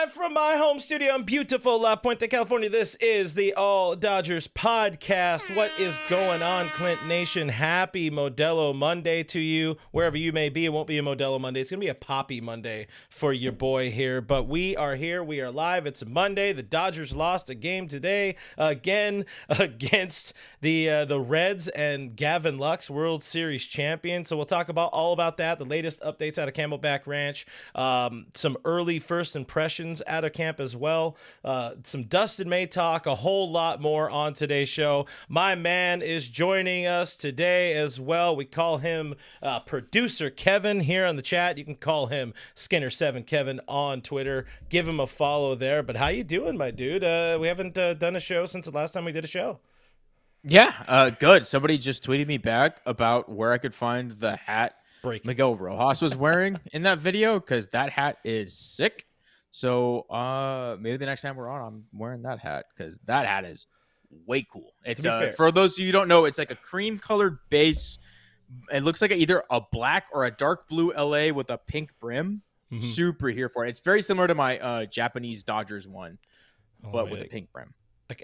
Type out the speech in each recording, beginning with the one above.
Live from my home studio in beautiful La Puente, California. This is the All Dodgers podcast. What is going on, Clint Nation? Happy Modelo Monday to you. Wherever you may be, it won't be a Modelo Monday. It's going to be a Poppy Monday for your boy here. But we are here. We are live. It's Monday. The Dodgers lost a game today again against the Reds and Gavin Lux, World Series champion. So we'll talk about all about that, the latest updates out of Camelback Ranch, some early first impressions out of camp as well, some Dustin May talk, a whole lot more on today's show. My man is joining us today as well. We call him producer Kevin here on the chat. You can call him Skinner7 Kevin on Twitter. Give him a follow there. But how you doing, my dude? We haven't done a show since the last time we did a show. Yeah, good. Somebody just tweeted me back about where I could find the hat Miguel Rojas was wearing in that video, because that hat is sick. So maybe the next time we're on, I'm wearing that hat, because that hat is way cool. It's for those of you who don't know, it's like a cream colored base. It looks like either a black or a dark blue LA with a pink brim. Mm-hmm. Super here for it. It's very similar to my Japanese Dodgers one, but with a pink brim.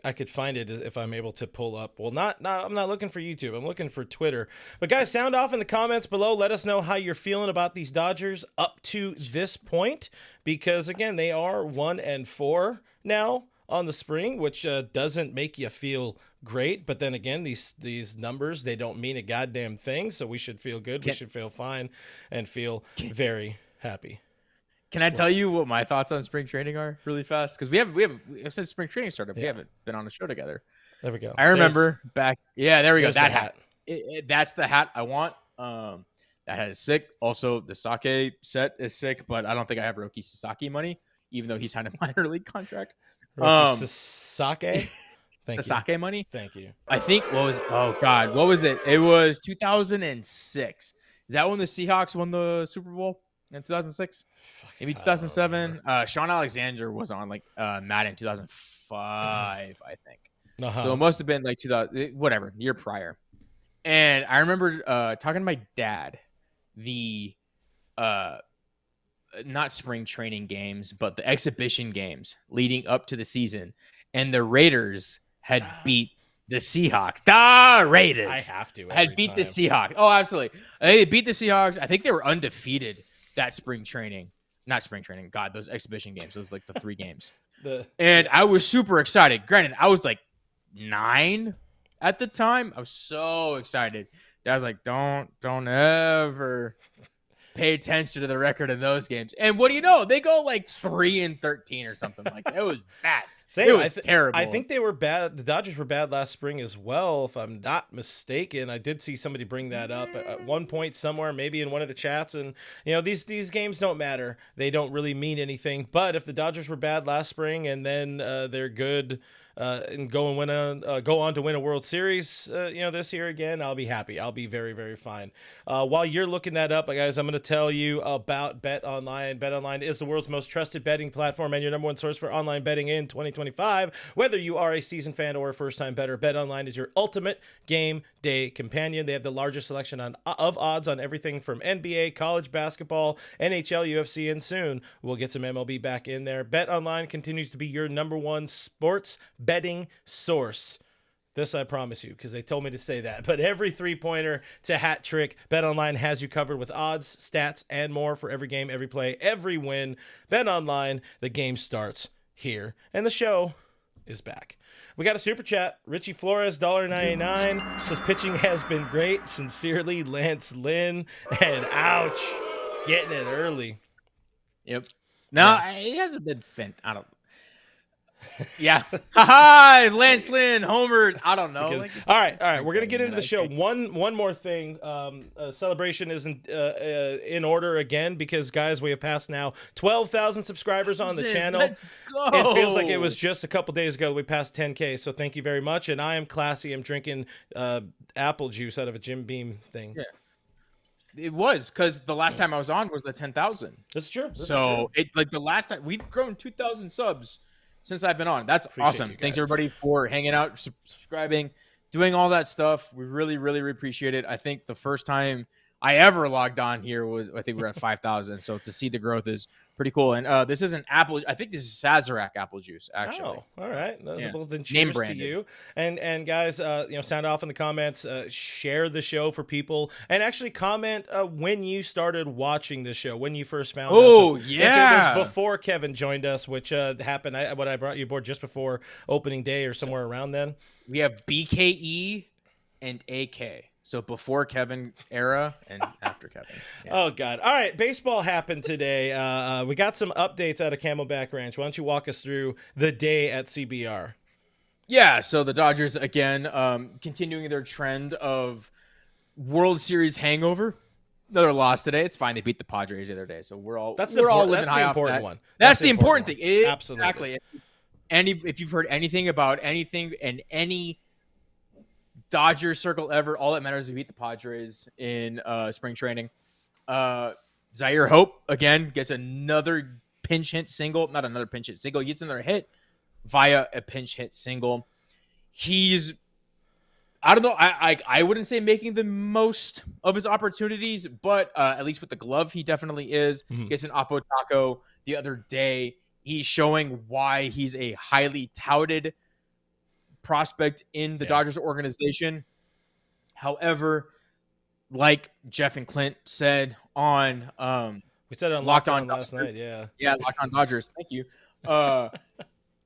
I could find it if I'm able to pull up. Well, I'm not looking for YouTube. I'm looking for Twitter. But guys, sound off in the comments below. Let us know how you're feeling about these Dodgers up to this point, because again, they are 1-4 now on the spring, which doesn't make you feel great. But then again, these numbers, they don't mean a goddamn thing. So we should feel good. We should feel fine and feel very happy. Can I tell you what my thoughts on spring training are really fast? Because we have since spring training started, we haven't been on a show together. There we go. I remember back. Yeah, there we go. That hat. That's the hat I want. That hat is sick. Also, the Sake set is sick, but I don't think I have Roki Sasaki money, even though he signed a minor league contract. Sake? Sake money? Thank you. I think what was it? It was 2006. Is that when the Seahawks won the Super Bowl? In 2006, maybe 2007. Sean Alexander was on Madden 2005, I think. Uh-huh. So it must have been like 2000, whatever, year prior. And I remember talking to my dad, the not spring training games, but the exhibition games leading up to the season, and the Raiders had beat the Seahawks. The Raiders. I have to. Had beat the Seahawks. Oh, absolutely. They beat the Seahawks. I think they were undefeated. That not spring training. God, those exhibition games. Those like the 3 games. And I was super excited. Granted, I was like 9 at the time. I was so excited. I was like, don't ever pay attention to the record in those games. And what do you know? They go like 3-13 or something like that. It was bad. It was terrible. I think they were bad. The Dodgers were bad last spring as well, if I'm not mistaken. I did see somebody bring that up at one point somewhere, maybe in one of the chats. And, these games don't matter. They don't really mean anything. But if the Dodgers were bad last spring and then they're good and go on to win a World Series, this year again, I'll be happy. I'll be very, very fine. While you're looking that up, guys, I'm going to tell you about BetOnline. BetOnline is the world's most trusted betting platform and your number one source for online betting in 2025. Whether you are a seasoned fan or a first-time bettor, BetOnline is your ultimate game day companion. They have the largest selection of odds on everything from NBA, college basketball, NHL, UFC, and soon we'll get some MLB back in there. BetOnline continues to be your number one sports betting source. This I promise you, because they told me to say that. But every three-pointer to hat trick, BetOnline has you covered with odds, stats, and more for every game, every play, every win. BetOnline, the game starts here, and the show is back. We got a super chat. Richie Flores, $1.99, says pitching has been great. Sincerely, Lance Lynn. And ouch, getting it early. Yep. No, he hasn't been I don't. Yeah. Hi, Lance Lynn, homers. I don't know. All right. We're gonna get into the show. One more thing. Celebration isn't in order again, because guys, we have passed now 12,000 subscribers on the channel. Let's go. It feels like it was just a couple days ago that we passed 10K. So thank you very much. And I am classy. I'm drinking apple juice out of a Jim Beam thing. Yeah. It was, because the last time I was on was the 10,000. That's true. The last time we've grown 2,000 subs since I've been on. That's awesome. Thanks everybody for hanging out, subscribing, doing all that stuff. We really, really appreciate it. I think the first time I ever logged on here was, I think we were at 5,000. So to see the growth is Pretty cool. And this is an apple. I think this is Sazerac apple juice, actually. Oh, all right. Yeah. Well, then Name cheers to branded. you. And guys, sound off in the comments. Share the show for people, and actually comment when you started watching the show, when you first found us. Oh, If yeah. it was before Kevin joined us, which happened. I brought you aboard just before opening day or somewhere around then. We have BKE and AK. So before Kevin era and after Kevin. Yeah. Oh, God. All right. Baseball happened today. We got some updates out of Camelback Ranch. Why don't you walk us through the day at CBR? Yeah. So the Dodgers, again, continuing their trend of World Series hangover. Another loss today. It's fine. They beat the Padres the other day. So we're all living high off that. One. That's the important thing. Absolutely. Exactly. If you've heard anything about anything in any Dodger circle ever, all that matters is we beat the Padres in spring training. Zyhir Hope again gets another pinch hit single. Not another pinch hit single. He gets another hit via a pinch hit single. He's, I don't know, I wouldn't say making the most of his opportunities, but at least with the glove, he definitely is. Mm-hmm. Gets an Oppo Taco the other day. He's showing why he's a highly touted prospect in the Dodgers organization. However, like Jeff and Clint said on we said on Locked On last night, Locked On Dodgers, thank you.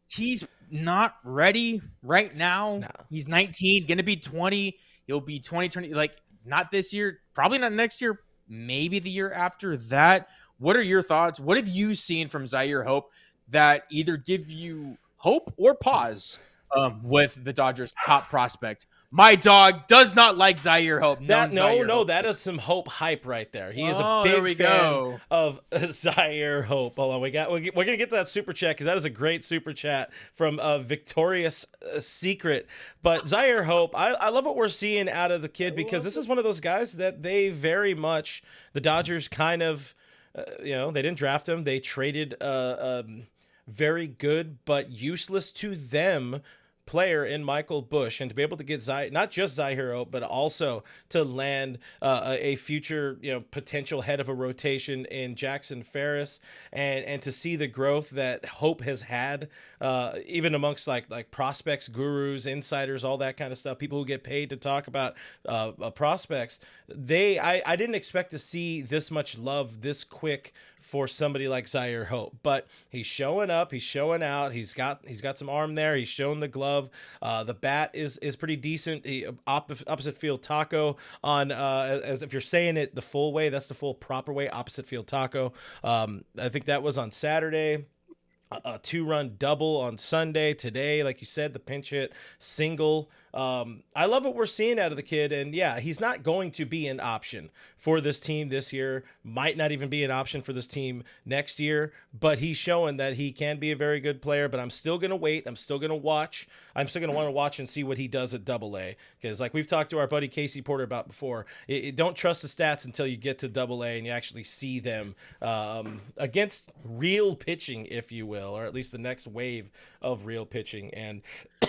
He's not ready right now. No. He's 19, gonna be 20. He'll be 20, like not this year, probably not next year, maybe the year after that. What are your thoughts? What have you seen from Zyhir Hope that either give you hope or pause with the Dodgers' top prospect? My dog does not like Zyhir Hope. That is some Hope hype right there. He is a big fan of Zyhir Hope. Hold on, we're gonna get to that super chat because that is a great super chat from Victorious Secret. But Zyhir Hope, I love what we're seeing out of the kid because this is one of those guys that they very much, the Dodgers kind of, they didn't draft him. They traded very good but useless to them player in Michael Busch, and to be able to get not just Zyhir Hope, but also to land a future, potential head of a rotation in Jackson Ferris, and to see the growth that Hope has had, even amongst like prospects, gurus, insiders, all that kind of stuff, people who get paid to talk about prospects. I didn't expect to see this much love this quick for somebody like Zyhir Hope, but he's showing up, he's showing out, he's got some arm there, he's shown the glove, the bat is pretty decent. Opposite field taco on as if you're saying it the full way, that's the full proper way, opposite field taco. I think that was on Saturday. A 2-run double on Sunday. Today, like you said, the pinch hit single. I love what we're seeing out of the kid, and yeah, he's not going to be an option for this team this year, might not even be an option for this team next year, but he's showing that he can be a very good player. But I'm still going to wait. I'm still going to watch. I'm still going to want to watch and see what he does at AA, because like we've talked to our buddy Casey Porter about before, don't trust the stats until you get to AA and you actually see them against real pitching, if you will, or at least the next wave of real pitching. And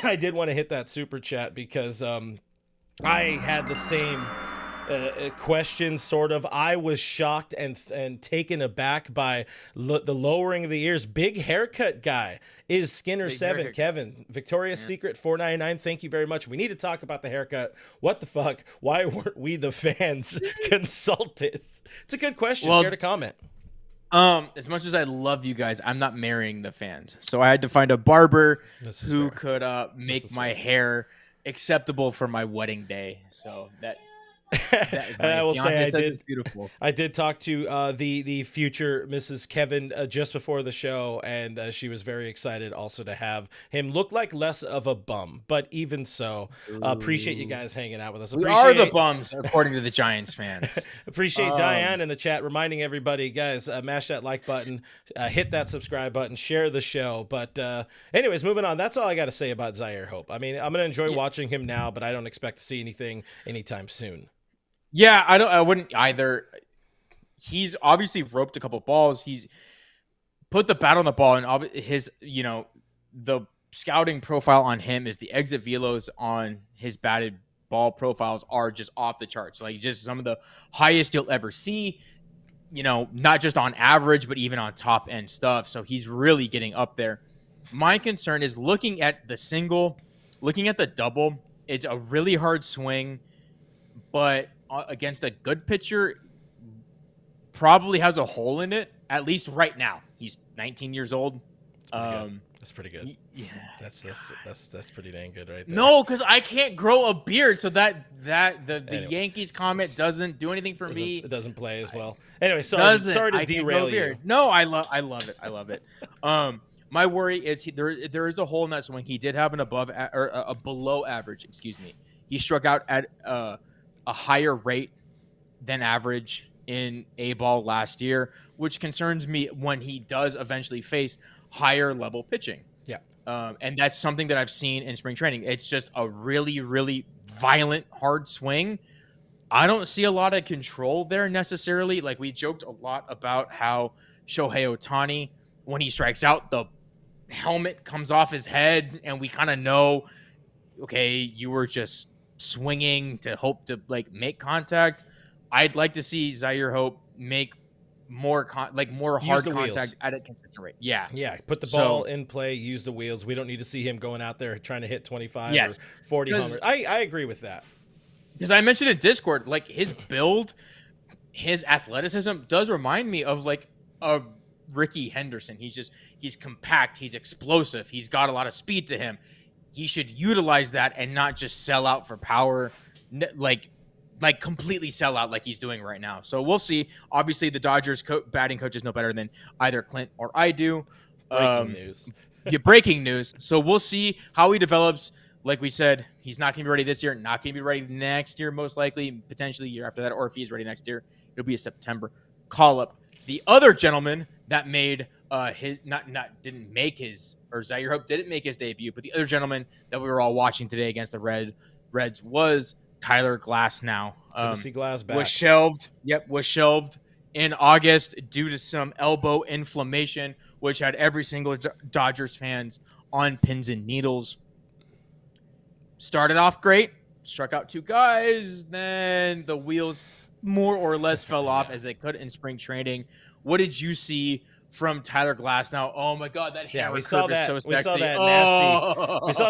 I did want to hit that super chat because I had the same question, sort of. I was shocked and taken aback by the lowering of the ears. Big haircut guy is Skinner7. Kevin, Victoria's Secret 499. Thank you very much. We need to talk about the haircut. What the fuck? Why weren't we the fans consulted? It's a good question. Care to comment? As much as I love you guys, I'm not marrying the fans, so I had to find a barber who could make my hair acceptable for my wedding day. So that and I will say beautiful. I did talk to the future Mrs. Kevin just before the show, and she was very excited also to have him look like less of a bum. But even so, appreciate you guys hanging out with us. We are the bums, according to the Giants fans. Appreciate Diane in the chat reminding everybody, guys, mash that like button, hit that subscribe button, share the show. But anyways, moving on. That's all I got to say about Zyhir Hope. I mean, I'm gonna enjoy watching him now, but I don't expect to see anything anytime soon. Yeah, I wouldn't either. He's obviously roped a couple balls. He's put the bat on the ball, and his, the scouting profile on him is the exit velos on his batted ball profiles are just off the charts. Like just some of the highest you'll ever see. not just on average, but even on top end stuff. So he's really getting up there. My concern is looking at the single, looking at the double. It's a really hard swing, but against a good pitcher, probably has a hole in it, at least right now. He's 19 years old. That's pretty good. Yeah, that's pretty dang good right there. No, because I can't grow a beard, so the anyway, Yankees comment doesn't do anything for me. It doesn't play as well. Anyway, sorry to derail you. No, I love it. My worry is there is a hole in that swing. He did have an a below average. Excuse me. He struck out at a higher rate than average in A ball last year, which concerns me when he does eventually face higher level pitching. Yeah. And that's something that I've seen in spring training. It's just a really, really violent, hard swing. I don't see a lot of control there necessarily. Like, we joked a lot about how Shohei Ohtani, when he strikes out, the helmet comes off his head, and we kind of know, okay, you were just swinging to hope to make contact. I'd like to see Zyhir Hope make more hard contact wheels at a consistent rate. Yeah. Put the ball in play, use the wheels. We don't need to see him going out there trying to hit 25 or 40 homers. I agree with that. Because I mentioned in Discord, his build, his athleticism does remind me of a Ricky Henderson. He's compact, he's explosive, he's got a lot of speed to him. He should utilize that and not just sell out for power, completely sell out like he's doing right now. So we'll see. Obviously, the Dodgers batting coaches know better than either Clint or I do. Breaking news. Breaking news. So we'll see how he develops. Like we said, he's not going to be ready this year, not going to be ready next year, most likely, potentially year after that, or if he's ready next year, it'll be a September call-up. The other gentleman that made Zyhir Hope didn't make his debut, but the other gentleman that we were all watching today against the Reds was Tyler Glasnow. Good to see Glass back. Was shelved in August due to some elbow inflammation, which had every single Dodgers fans on pins and needles. Started off great, struck out 2 guys, then the wheels more or less fell off as they could in spring training. What did you see from Tyler Glasnow? Oh my God, that hammer curve is so sexy. We saw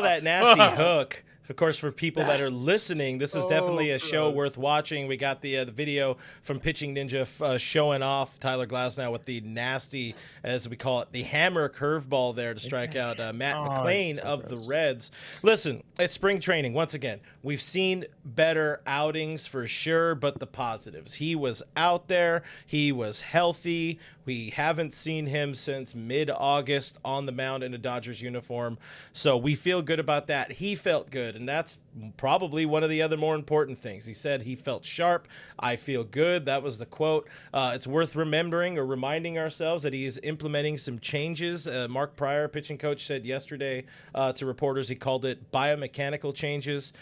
that nasty hook. Of course, for people that are listening, this is definitely a show worth watching. We got the video from Pitching Ninja showing off Tyler Glasnow with the nasty, as we call it, the hammer curveball there to strike out Matt McClain of the Reds. Listen, it's spring training. Once again, we've seen better outings for sure, but the positives. He was out there. He was healthy. We haven't seen him since mid-August on the mound in a Dodgers uniform, so we feel good about that. He felt good, and that's probably one of the other more important things. He said he felt sharp. I feel good. That was the quote. It's worth remembering or reminding ourselves that he is implementing some changes. Mark Pryor, pitching coach, said yesterday to reporters he called it biomechanical changes.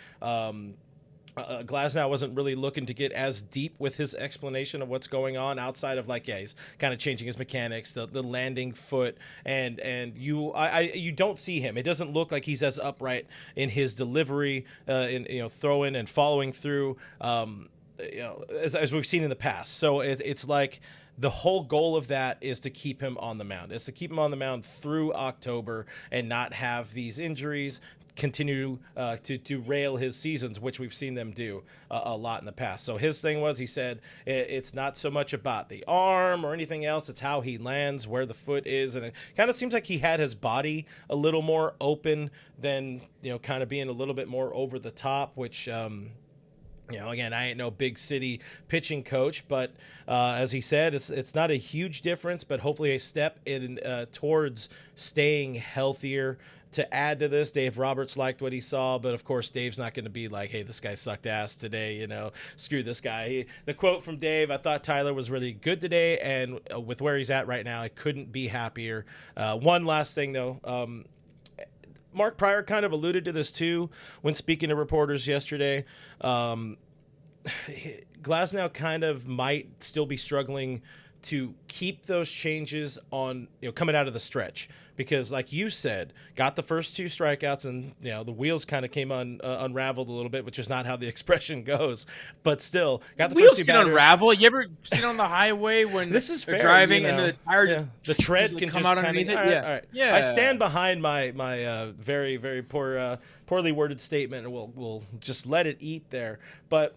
Glasnow wasn't really looking to get as deep with his explanation of what's going on outside of he's kind of changing his mechanics, the landing foot, and you don't see him. It doesn't look like he's as upright in his delivery, in throwing and following through, as we've seen in the past. So it's like the whole goal of that is to keep him on the mound. Is to keep him on the mound through October and not have these injuries continue to derail his seasons, which we've seen them do a lot in the past. So his thing was, he said, it's not so much about the arm or anything else. It's how he lands, where the foot is. And it kind of seems like he had his body a little more open than, kind of being a little bit more over the top, which, again, I ain't no big city pitching coach, but as he said, it's not a huge difference, but hopefully a step in towards staying healthier. To add to this, Dave Roberts liked what he saw, but of course, Dave's not going to be like, hey, this guy sucked ass today, screw this guy. The quote from Dave, I thought Tyler was really good today, and with where he's at right now, I couldn't be happier. One last thing, though. Mark Pryor kind of alluded to this, too, when speaking to reporters yesterday. Glasnow kind of might still be struggling to keep those changes on, coming out of the stretch. Because like you said, got the first 2 strikeouts and, the wheels kind of came unraveled a little bit, which is not how the expression goes. But still, got the wheels first 2 can batters. Unravel. You ever sit on the highway when this is they're fair, driving and the tires, the tread can come just out underneath it? All right. Yeah. I stand behind my very, very poorly worded statement, and we'll just let it eat there. But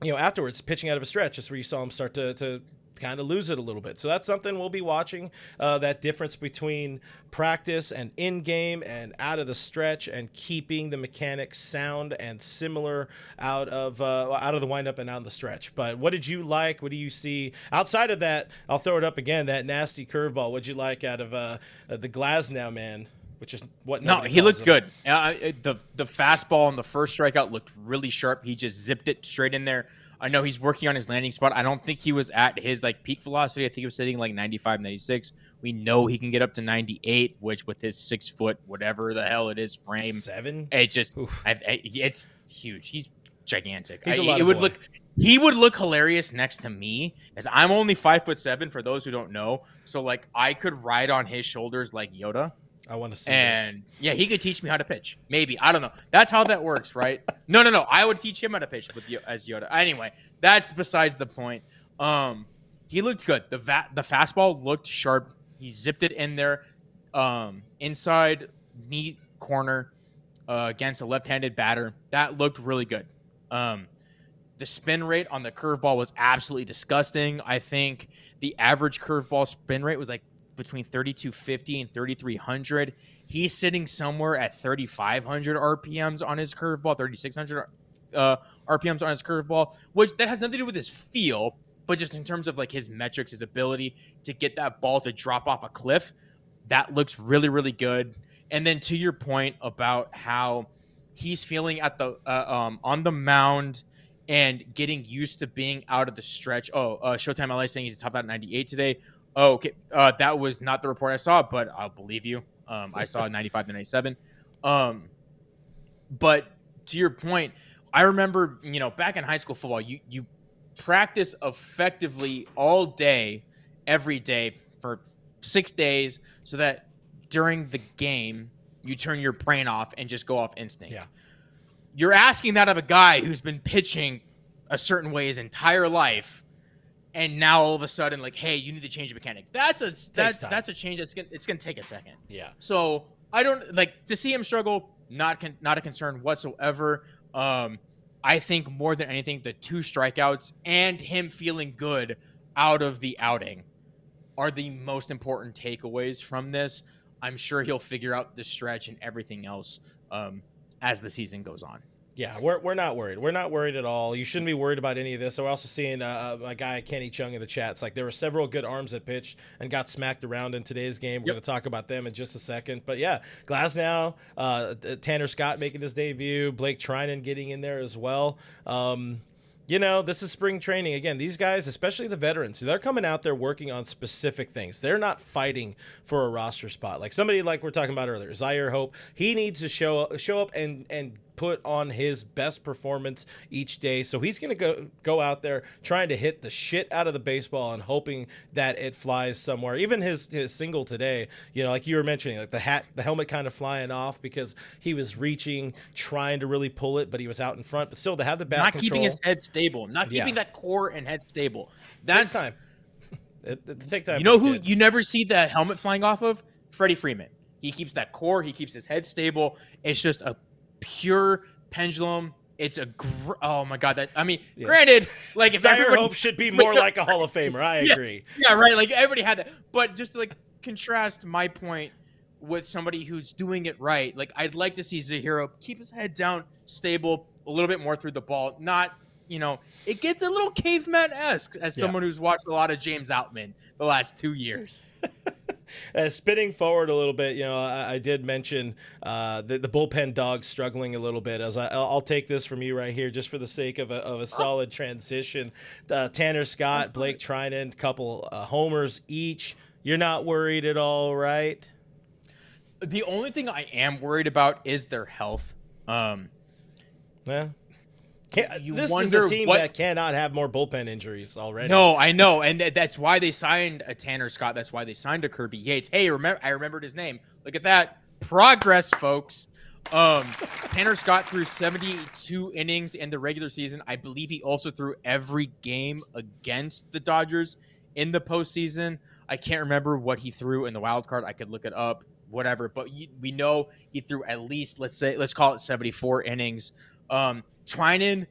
afterwards, pitching out of a stretch is where you saw him start to kind of lose it a little bit. So that's something we'll be watching, that difference between practice and in-game and out of the stretch, and keeping the mechanics sound and similar out of the windup and out of the stretch. But what did you like? What do you see outside of that? I'll throw it up again, that nasty curveball. What'd you like out of the Glasnow man? Which is what? No, he looked good. The fastball on the first strikeout looked really sharp. He just zipped it straight in there. I know he's working on his landing spot. I don't think he was at his peak velocity. I think he was sitting 95, 96. We know he can get up to 98, which with his 6 foot, whatever the hell it is, frame 7. It just, it's huge. He's gigantic. He's a lot of boy. He would look hilarious next to me, as I'm only 5'7" for those who don't know. So I could ride on his shoulders like Yoda. I want to see this. Yeah, he could teach me how to pitch. Maybe. I don't know. That's how that works, right? No. I would teach him how to pitch as Yoda. Anyway, that's besides the point. He looked good. The fastball looked sharp. He zipped it in there, inside knee corner, against a left-handed batter. That looked really good. The spin rate on the curveball was absolutely disgusting. I think the average curveball spin rate was between 3,250 and 3,300. He's sitting somewhere at 3,500 RPMs on his curveball, 3,600 RPMs on his curveball, which that has nothing to do with his feel, but just in terms of his metrics, his ability to get that ball to drop off a cliff. That looks really, really good. And then to your point about how he's feeling at the on the mound and getting used to being out of the stretch. Showtime LA saying he's top out 98 today. Oh, okay. That was not the report I saw, but I'll believe you. I saw 95 to 97. But to your point, I remember, back in high school football, you practice effectively all day, every day for 6 days, so that during the game, you turn your brain off and just go off instinct. Yeah. You're asking that of a guy who's been pitching a certain way his entire life. And now all of a sudden, hey, you need to change the mechanic. That's a change it's gonna take a second. Yeah. So I don't to see him struggle. Not a concern whatsoever. I think more than anything, the 2 strikeouts and him feeling good out of the outing are the most important takeaways from this. I'm sure he'll figure out the stretch and everything else as the season goes on. Yeah, we're not worried. We're not worried at all. You shouldn't be worried about any of this. So we're also seeing my guy Kenny Chung in the chat. It's there were several good arms that pitched and got smacked around in today's game. We're going to talk about them in just a second. But yeah, Glasnow, Tanner Scott making his debut, Blake Trinan getting in there as well. This is spring training. Again, these guys, especially the veterans, they're coming out there working on specific things. They're not fighting for a roster spot. Somebody we're talking about earlier, Zyhir Hope, he needs to show up and put on his best performance each day. So he's going to go out there trying to hit the shit out of the baseball and hoping that it flies somewhere. Even his single today, like you were mentioning, the helmet kind of flying off because he was reaching, trying to really pull it, but he was out in front. But still, to have the bat control, keeping his head stable, not keeping that core and head stable. That's time. Take time. You know who you never see the helmet flying off of? Freddie Freeman. He keeps that core. He keeps his head stable. It's just a pure pendulum. It's oh my god, granted, if Zyhir Hope should be more like a Hall of Famer. I agree. Yeah, right. Everybody had that. But just to contrast my point with somebody who's doing it right, I'd like to see Zyhir keep his head down, stable, a little bit more through the ball. Not, it gets a little caveman-esque as someone who's watched a lot of James Outman the last 2 years. Spinning forward a little bit, I did mention the bullpen dogs struggling a little bit. As I'll take this from you right here, just for the sake of a solid transition. Tanner Scott, Blake Trinan, couple homers each. You're not worried at all, right? The only thing I am worried about is their health. Yeah. This is a team that cannot have more bullpen injuries already. No, I know, and that's why they signed a Tanner Scott. That's why they signed a Kirby Yates. Hey, I remembered his name. Look at that progress, folks. Tanner Scott threw 72 innings in the regular season. I believe he also threw every game against the Dodgers in the postseason. I can't remember what he threw in the wild card. I could look it up, whatever. But we know he threw at least, let's call it 74 innings. Treinen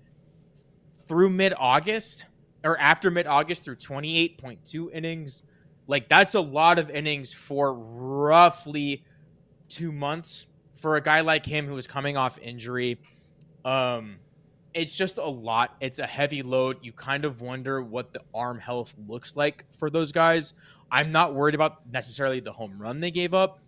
through mid-August or after mid-August through 28.2 innings. Like, that's a lot of innings for roughly 2 months for a guy like him who is coming off injury. It's just a lot. It's a heavy load. You kind of wonder what the arm health looks like for those guys. I'm not worried about necessarily the home run they gave up.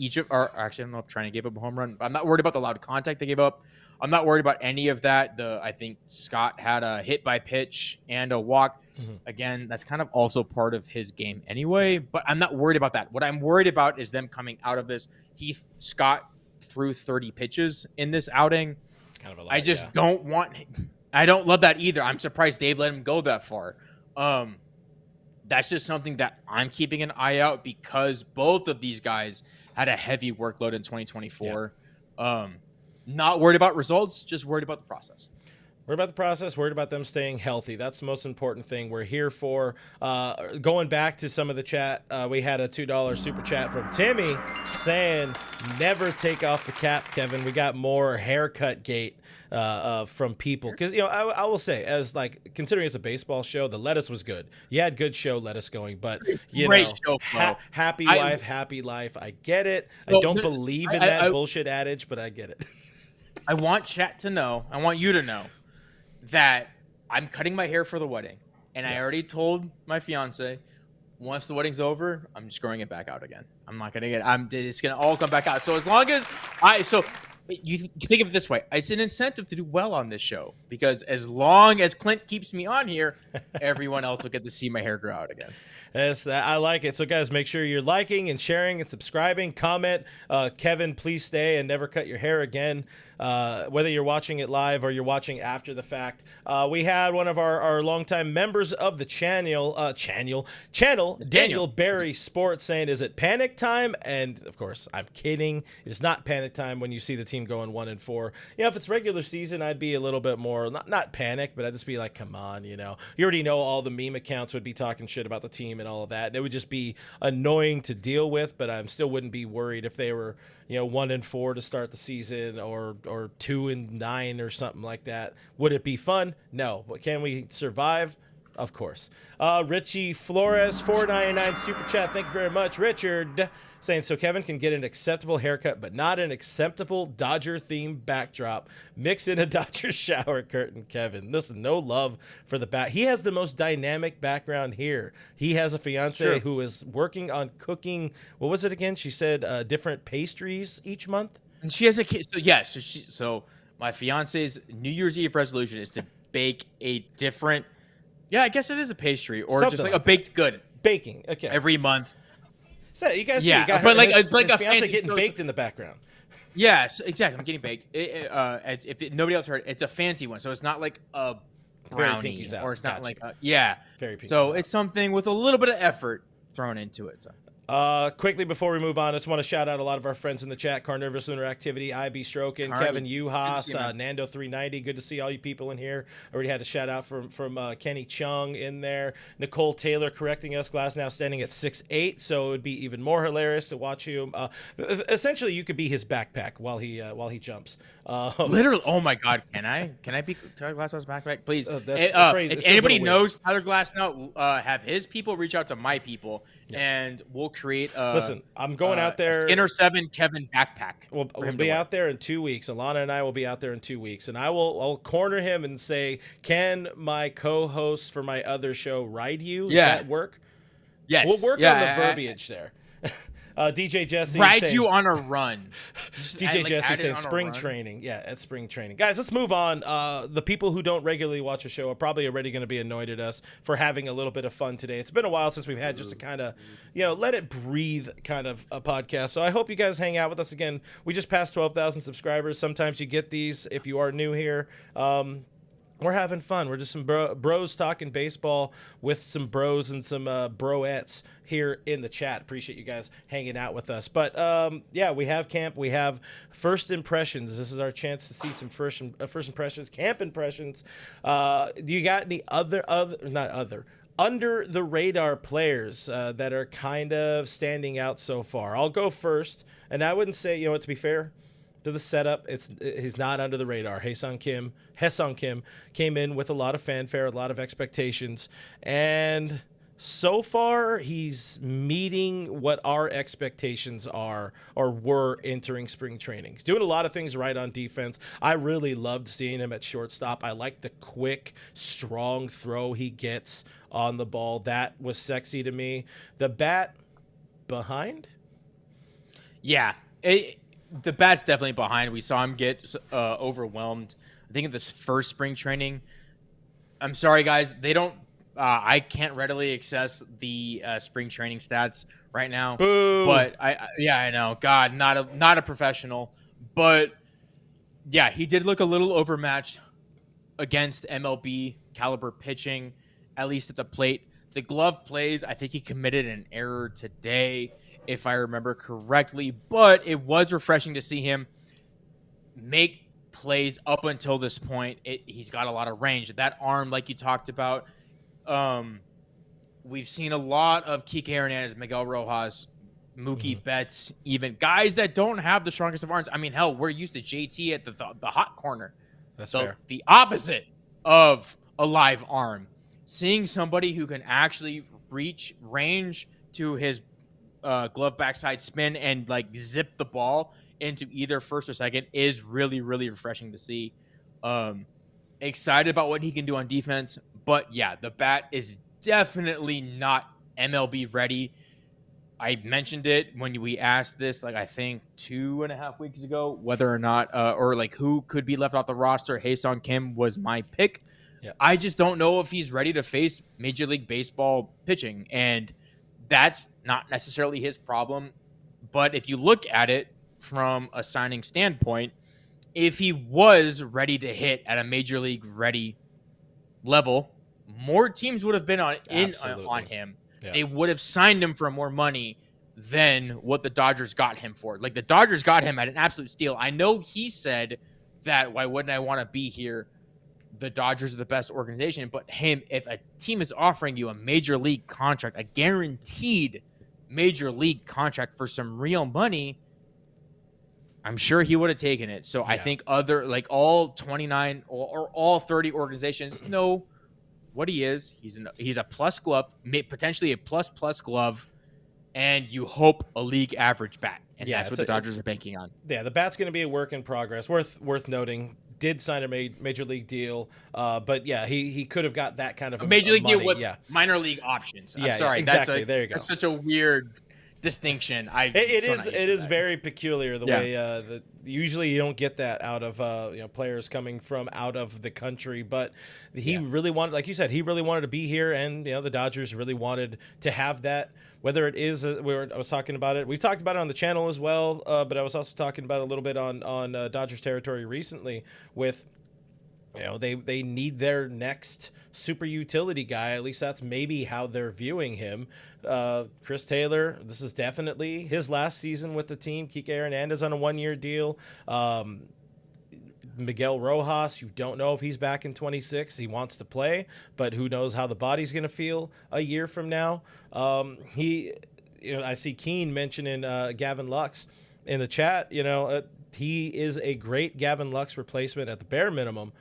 Actually, I don't know if Treinen gave up a home run. I'm not worried about the loud contact they gave up. I'm not worried about any of that. I think Scott had a hit by pitch and a walk. Mm-hmm. Again, that's kind of also part of his game anyway, but I'm not worried about that. What I'm worried about is them coming out of this. Scott threw 30 pitches in this outing. Kind of a lot, I just don't love that either. I'm surprised Dave let him go that far. That's just something that I'm keeping an eye out because both of these guys had a heavy workload in 2024. Yeah. Not worried about results, just worried about the process. Worried about the process, worried about them staying healthy. That's the most important thing we're here for. Going back to some of the chat, we had a $2 super chat from Timmy saying, never take off the cap, Kevin. We got more haircut gate from people. Because, I will say, as considering it's a baseball show, the lettuce was good. You had good show lettuce going, but, Great show flow. Happy wife, happy life. I get it. So I don't believe in that bullshit adage, but I get it. I want chat to know, I want you to know that I'm cutting my hair for the wedding. And yes. I already told my fiance, once the wedding's over, I'm just growing it back out again. I'm not going to it's going to all come back out. So as long as you think of it this way, it's an incentive to do well on this show because as long as Clint keeps me on here, everyone else will get to see my hair grow out again. Yes, I like it. So, guys, make sure you're liking and sharing and subscribing. Comment, Kevin, please stay and never cut your hair again. Whether you're watching it live or you're watching after the fact. We had one of our longtime members of the channel, Daniel Barry Sports, saying, is it panic time? And, of course, I'm kidding. It's not panic time when you see the team going 1-4. If it's regular season, I'd be a little bit more, not panic, but I'd just be like, come on, You already know all the meme accounts would be talking shit about the team and all of that. And it would just be annoying to deal with, but I still wouldn't be worried if they were, 1-4 to start the season or 2-9 or something like that. Would it be fun? No. But can we survive? Of course. Richie Flores, $4.99 super chat. Thank you very much, Richard. Saying, so Kevin can get an acceptable haircut, but not an acceptable Dodger-themed backdrop. Mix in a Dodger shower curtain, Kevin. Listen, no love for the back. He has the most dynamic background here. He has a fiance who is working on cooking. What was it again? She said different pastries each month. And she has a kid. So, yeah. So my fiance's New Year's Eve resolution is to bake a different. Yeah, I guess it is a pastry or something just like a baked good. Baking. Okay. Every month. So you guys see, but his a fiance getting baked in the background. Yes, exactly. I'm getting baked. If nobody else heard, it's a fancy one, so it's not like a brownie, or it's not like Very pinkies so out. It's something with a little bit of effort thrown into it. So. Quickly before we move on, I just want to shout out a lot of our friends in the chat: Carnivorous Lunar Activity, IB Strokin, Kevin Uhas, Nando390. Good to see all you people in here. Already had a shout out from Kenny Chung in there. Nicole Taylor correcting us. Glasnow standing at 6'8", so it would be even more hilarious to watch you. Essentially, you could be his backpack while he jumps. Literally, oh my God, can I be Tyler Glasnow's backpack, please? If anybody knows Tyler Glasnow, have his people reach out to my people, and we'll create. Listen, I'm going out there. Skinner 7 Kevin backpack. We'll be out there in 2 weeks. Alana and I will be out there in 2 weeks, and I'll corner him and say, "Can my co-host for my other show ride you? Does that work?" Yes, we'll work on the verbiage there. DJ Jesse ride you on a run. DJ Jesse saying spring training. Yeah, at spring training. Guys, let's move on. The people who don't regularly watch a show are probably already going to be annoyed at us for having a little bit of fun today. It's been a while since we've had just a kind of, let it breathe kind of a podcast. So I hope you guys hang out with us again. We just passed 12,000 subscribers. Sometimes you get these if you are new here. We're having fun. We're just some bros talking baseball with some bros and some broettes here in the chat. Appreciate you guys hanging out with us. But yeah, we have camp. We have first impressions. This is our chance to see some first impressions, camp impressions. Do you got any under the radar players that are kind of standing out so far? I'll go first, and I wouldn't say, to be fair to the setup, he's not under the radar. Hyeseong Kim came in with a lot of fanfare, a lot of expectations, and so far he's meeting what our expectations are or were entering spring training. He's doing a lot of things right on defense. I really loved seeing him at shortstop. I like the quick, strong throw he gets on the ball. That was sexy to me. The bat behind? Yeah. The bat's definitely behind. We saw him get overwhelmed. I think in this first spring training. I'm sorry, guys. They don't. I can't readily access the spring training stats right now. Boo. But I know. God, not a professional. But yeah, he did look a little overmatched against MLB caliber pitching, at least at the plate. The glove plays, I think he committed an error today, if I remember correctly, but it was refreshing to see him make plays up until this point. He's got a lot of range. That arm, like you talked about, we've seen a lot of Kike Hernandez, Miguel Rojas, Mookie Betts, even guys that don't have the strongest of arms. I mean, hell, we're used to JT at the hot corner. That's fair. The opposite of a live arm. Seeing somebody who can actually reach range to his glove backside spin and like zip the ball into either first or second is really, really refreshing to see. Excited about what he can do on defense. But yeah, the bat is definitely not MLB ready. I mentioned it when we asked this, like I think 2.5 weeks ago, whether or not, or like who could be left off the roster. Hyeseong Kim was my pick. Yeah. I just don't know if he's ready to face Major League Baseball pitching, and that's not necessarily his problem. But if you look at it from a signing standpoint, if he was ready to hit at a Major League ready level, more teams would have been on him. Yeah. They would have signed him for more money than what the Dodgers got him for. Like the Dodgers got him at an absolute steal. I know he said that, why wouldn't I want to be here? The Dodgers are the best organization, but if a team is offering you a major league contract, a guaranteed major league contract for some real money, I'm sure he would have taken it. So yeah. I think all 29 or all 30 organizations know what he is. He's a plus glove, potentially a plus glove, and you hope a league average bat. And that's what the Dodgers are banking on. Yeah, the bat's going to be a work in progress. Worth noting. Did sign a major league deal, but yeah, he could have got that kind of a major league money. deal with minor league options. I'm sorry, exactly. There you go. That's such a weird distinction. It is very peculiar the way that usually you don't get that out of players coming from out of the country, but he really wanted, like you said, he really wanted to be here, and the Dodgers really wanted to have that. Whether it is, I was talking about it. We've talked about it on the channel as well, but I was also talking about it a little bit on Dodgers territory recently. With, they need their next super utility guy. At least that's maybe how they're viewing him. Chris Taylor, this is definitely his last season with the team. Kike Hernandez on a 1-year deal. Miguel Rojas, you don't know if he's back in 26. He wants to play, but who knows how the body's going to feel a year from now. I see Keen mentioning Gavin Lux in the chat. He is a great Gavin Lux replacement at the bare minimum.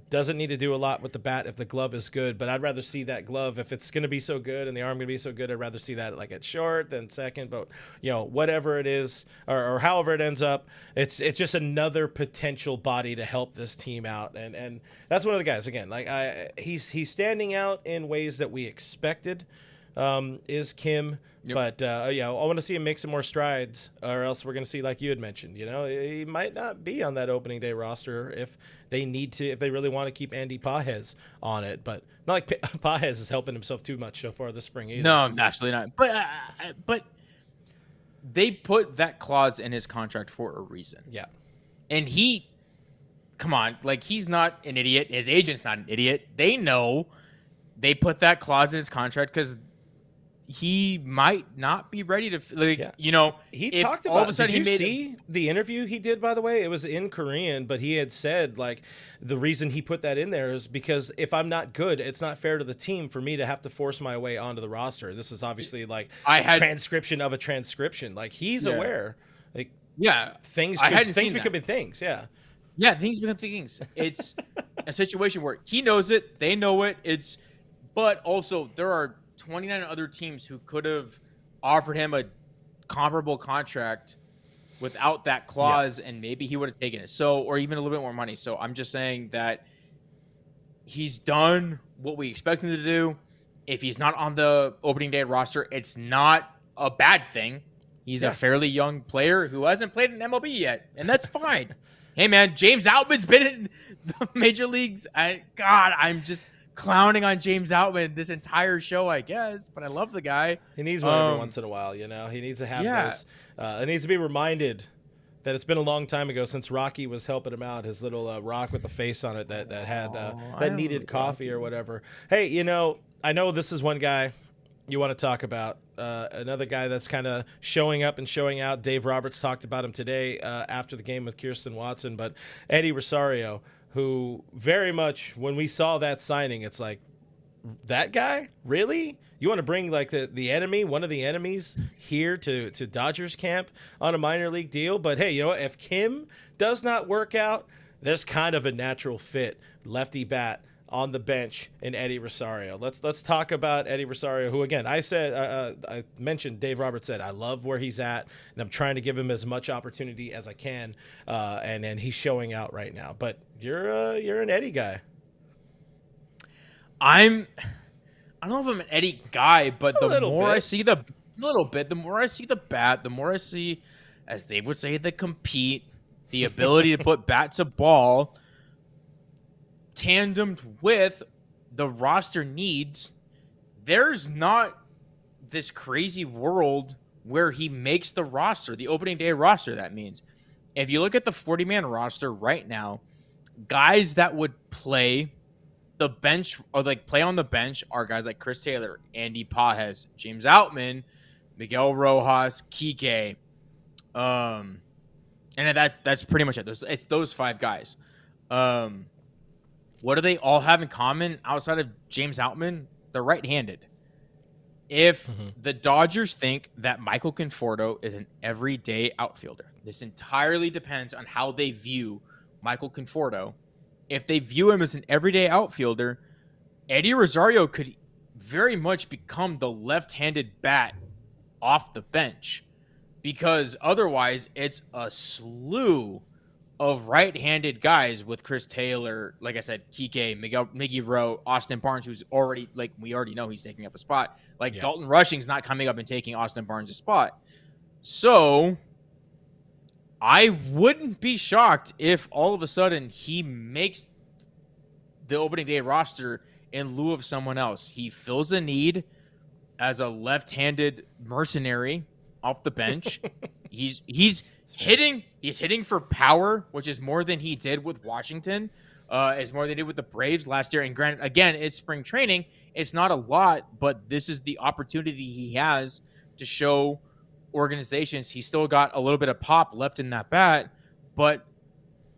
Doesn't need to do a lot with the bat if the glove is good, but I'd rather see that glove, if it's going to be so good and the arm going to be so good, I'd rather see that like at short than second. But whatever it is, or however it ends up, it's just another potential body to help this team out, and that's one of the guys. Again, like he's standing out in ways that we expected. Is Kim. Yep. But I want to see him make some more strides, or else we're going to see, like you had mentioned, he might not be on that opening day roster if they really want to keep Andy Pages on it. But not like Pages is helping himself too much so far this spring either. No, absolutely not. But they put that clause in his contract for a reason. Yeah, and he come on, like he's not an idiot. His agent's not an idiot. They know. They put that clause in his contract because he might not be ready to He if talked all of about, a sudden did you he made see the interview he did, by the way? It was in Korean, but he had said, like, the reason he put that in there is because if I'm not good, it's not fair to the team for me to have to force my way onto the roster. This is obviously like transcription of a transcription. Like, he's aware. Like, things become things. Yeah, things become things. It's a situation where he knows it, they know it. But also there are 29 other teams who could have offered him a comparable contract without that clause, and maybe he would have taken it. So, or even a little bit more money. So I'm just saying that he's done what we expect him to do. If he's not on the opening day roster, it's not a bad thing. He's a fairly young player who hasn't played in MLB yet, and that's fine. Hey, man, James Outman's been in the major leagues. I'm just clowning on James Outman this entire show, I guess, but I love the guy. He needs one every once in a while, you know? He needs to have those. It needs to be reminded that it's been a long time ago since Rocky was helping him out, his little rock with the face on it that needed coffee or whatever. Hey, you know, I know this is one guy you want to talk about. Another guy that's kind of showing up and showing out. Dave Roberts talked about him today after the game with Kirsten Watson, but Eddie Rosario, who very much, when we saw that signing, it's like, that guy? Really? You want to bring like the enemy, one of the enemies here to Dodgers camp on a minor league deal? But hey, you know what? If Kim does not work out, there's kind of a natural fit. Lefty bat on the bench in Eddie Rosario. Let's talk about Eddie Rosario, who, again, I mentioned Dave Roberts said, I love where he's at, and I'm trying to give him as much opportunity as I can, and he's showing out right now. But you're an Eddie guy. I don't know if I'm an Eddie guy, but the more I see the more I see the bat, the more I see, as they would say, the compete, the ability to put bat to ball, tandemed with the roster needs. There's not this crazy world where he makes the roster, the opening day roster. That means if you look at the 40-man roster right now, guys that would play the bench or like play on the bench are guys like Chris Taylor, Andy Pages, James Outman, Miguel Rojas, Kike. And that's pretty much it. It's those five guys. What do they all have in common outside of James Outman? They're right-handed. If the Dodgers think that Michael Conforto is an everyday outfielder, this entirely depends on how they view Michael Conforto. If they view him as an everyday outfielder, Eddie Rosario could very much become the left-handed bat off the bench, because otherwise it's a slew of right-handed guys with Chris Taylor, like I said, Kike, Miggy Rowe, Austin Barnes, who's already, like, we already know he's taking up a spot. Like, Dalton Rushing's not coming up and taking Austin Barnes' spot. So I wouldn't be shocked if all of a sudden he makes the opening day roster in lieu of someone else. He fills a need as a left-handed mercenary off the bench. He's hitting for power, which is more than he did with Washington, is more than he did with the Braves last year. And granted, again, it's spring training. It's not a lot, but this is the opportunity he has to show organizations he's still got a little bit of pop left in that bat. But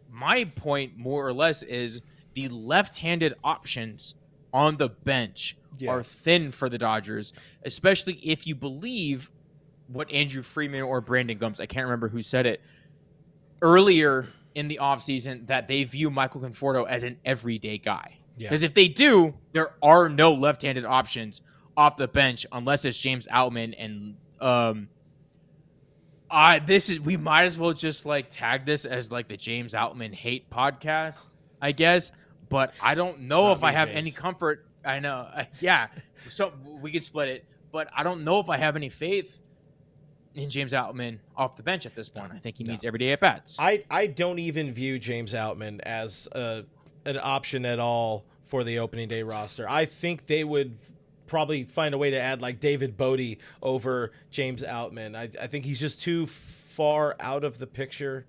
my point, more or less, is the left-handed options on the bench are thin for the Dodgers, especially if you believe what Andrew Friedman or Brandon Gums, I can't remember who said it, earlier in the offseason, that they view Michael Conforto as an everyday guy. Because if they do, there are no left-handed options off the bench unless it's James Outman. And we might as well just like tag this as like the James Outman hate podcast, I guess. But I don't know if I have any comfort. I know. So we could split it. But I don't know if I have any faith in James Outman off the bench at this point. I think he needs everyday at-bats. I don't even view James Outman as an option at all for the opening day roster. I think they would probably find a way to add like David Bodie over James Outman. I think he's just too far out of the picture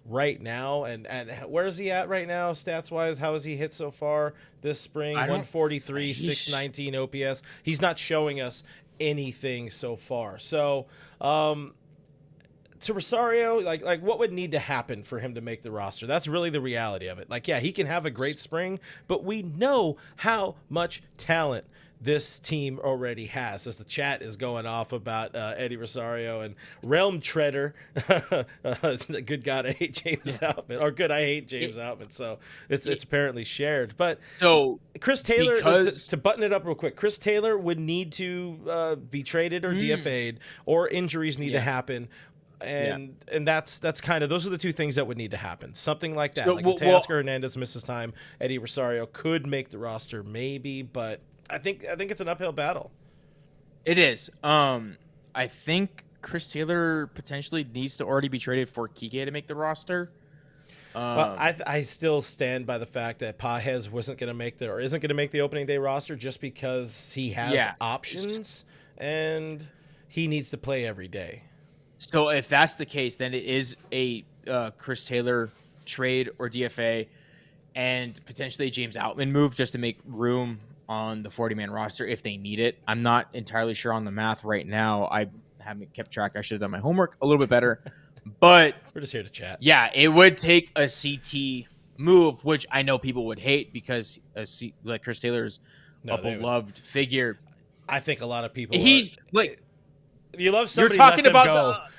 right now, and where is he at right now stats wise? How has he hit so far this spring? I don't. 143, He's 619 OPS. He's not showing us anything so far. So, to Rosario, like what would need to happen for him to make the roster? That's really the reality of it. Like, yeah, he can have a great spring, but we know how much talent this team already has, as the chat is going off about Eddie Rosario and Realm Treader. Good God, I hate James Outman, or good, I hate James Outman. So it's apparently shared. But so Chris Taylor, because to button it up real quick, Chris Taylor would need to be traded or DFA'd, or injuries need to happen. And that's kind of, those are the two things that would need to happen. Something like that. So, like if Teoscar Hernandez misses time, Eddie Rosario could make the roster maybe, but I think it's an uphill battle. It is. I think Chris Taylor potentially needs to already be traded for Kike to make the roster. Well, I still stand by the fact that Pages isn't going to make the opening day roster just because he has options and he needs to play every day. So if that's the case, then it is a Chris Taylor trade or DFA and potentially a James Outman move just to make room on the 40-man roster if they need it. I'm not entirely sure on the math right now. I haven't kept track. I should have done my homework a little bit better. But we're just here to chat. Yeah, it would take a CT move, which I know people would hate because like Chris Taylor's a beloved figure. I think a lot of people. He's like, you love somebody. You're talking about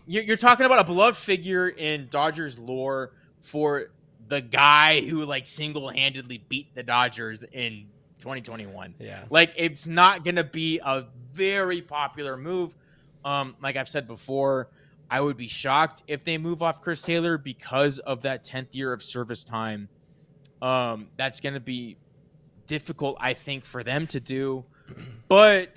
you're talking about a beloved figure in Dodgers lore for the guy who like single-handedly beat the Dodgers in 2021. Yeah, like it's not gonna be a very popular move. Like I've said before, I would be shocked if they move off Chris Taylor because of that 10th year of service time. That's gonna be difficult, I think, for them to do. But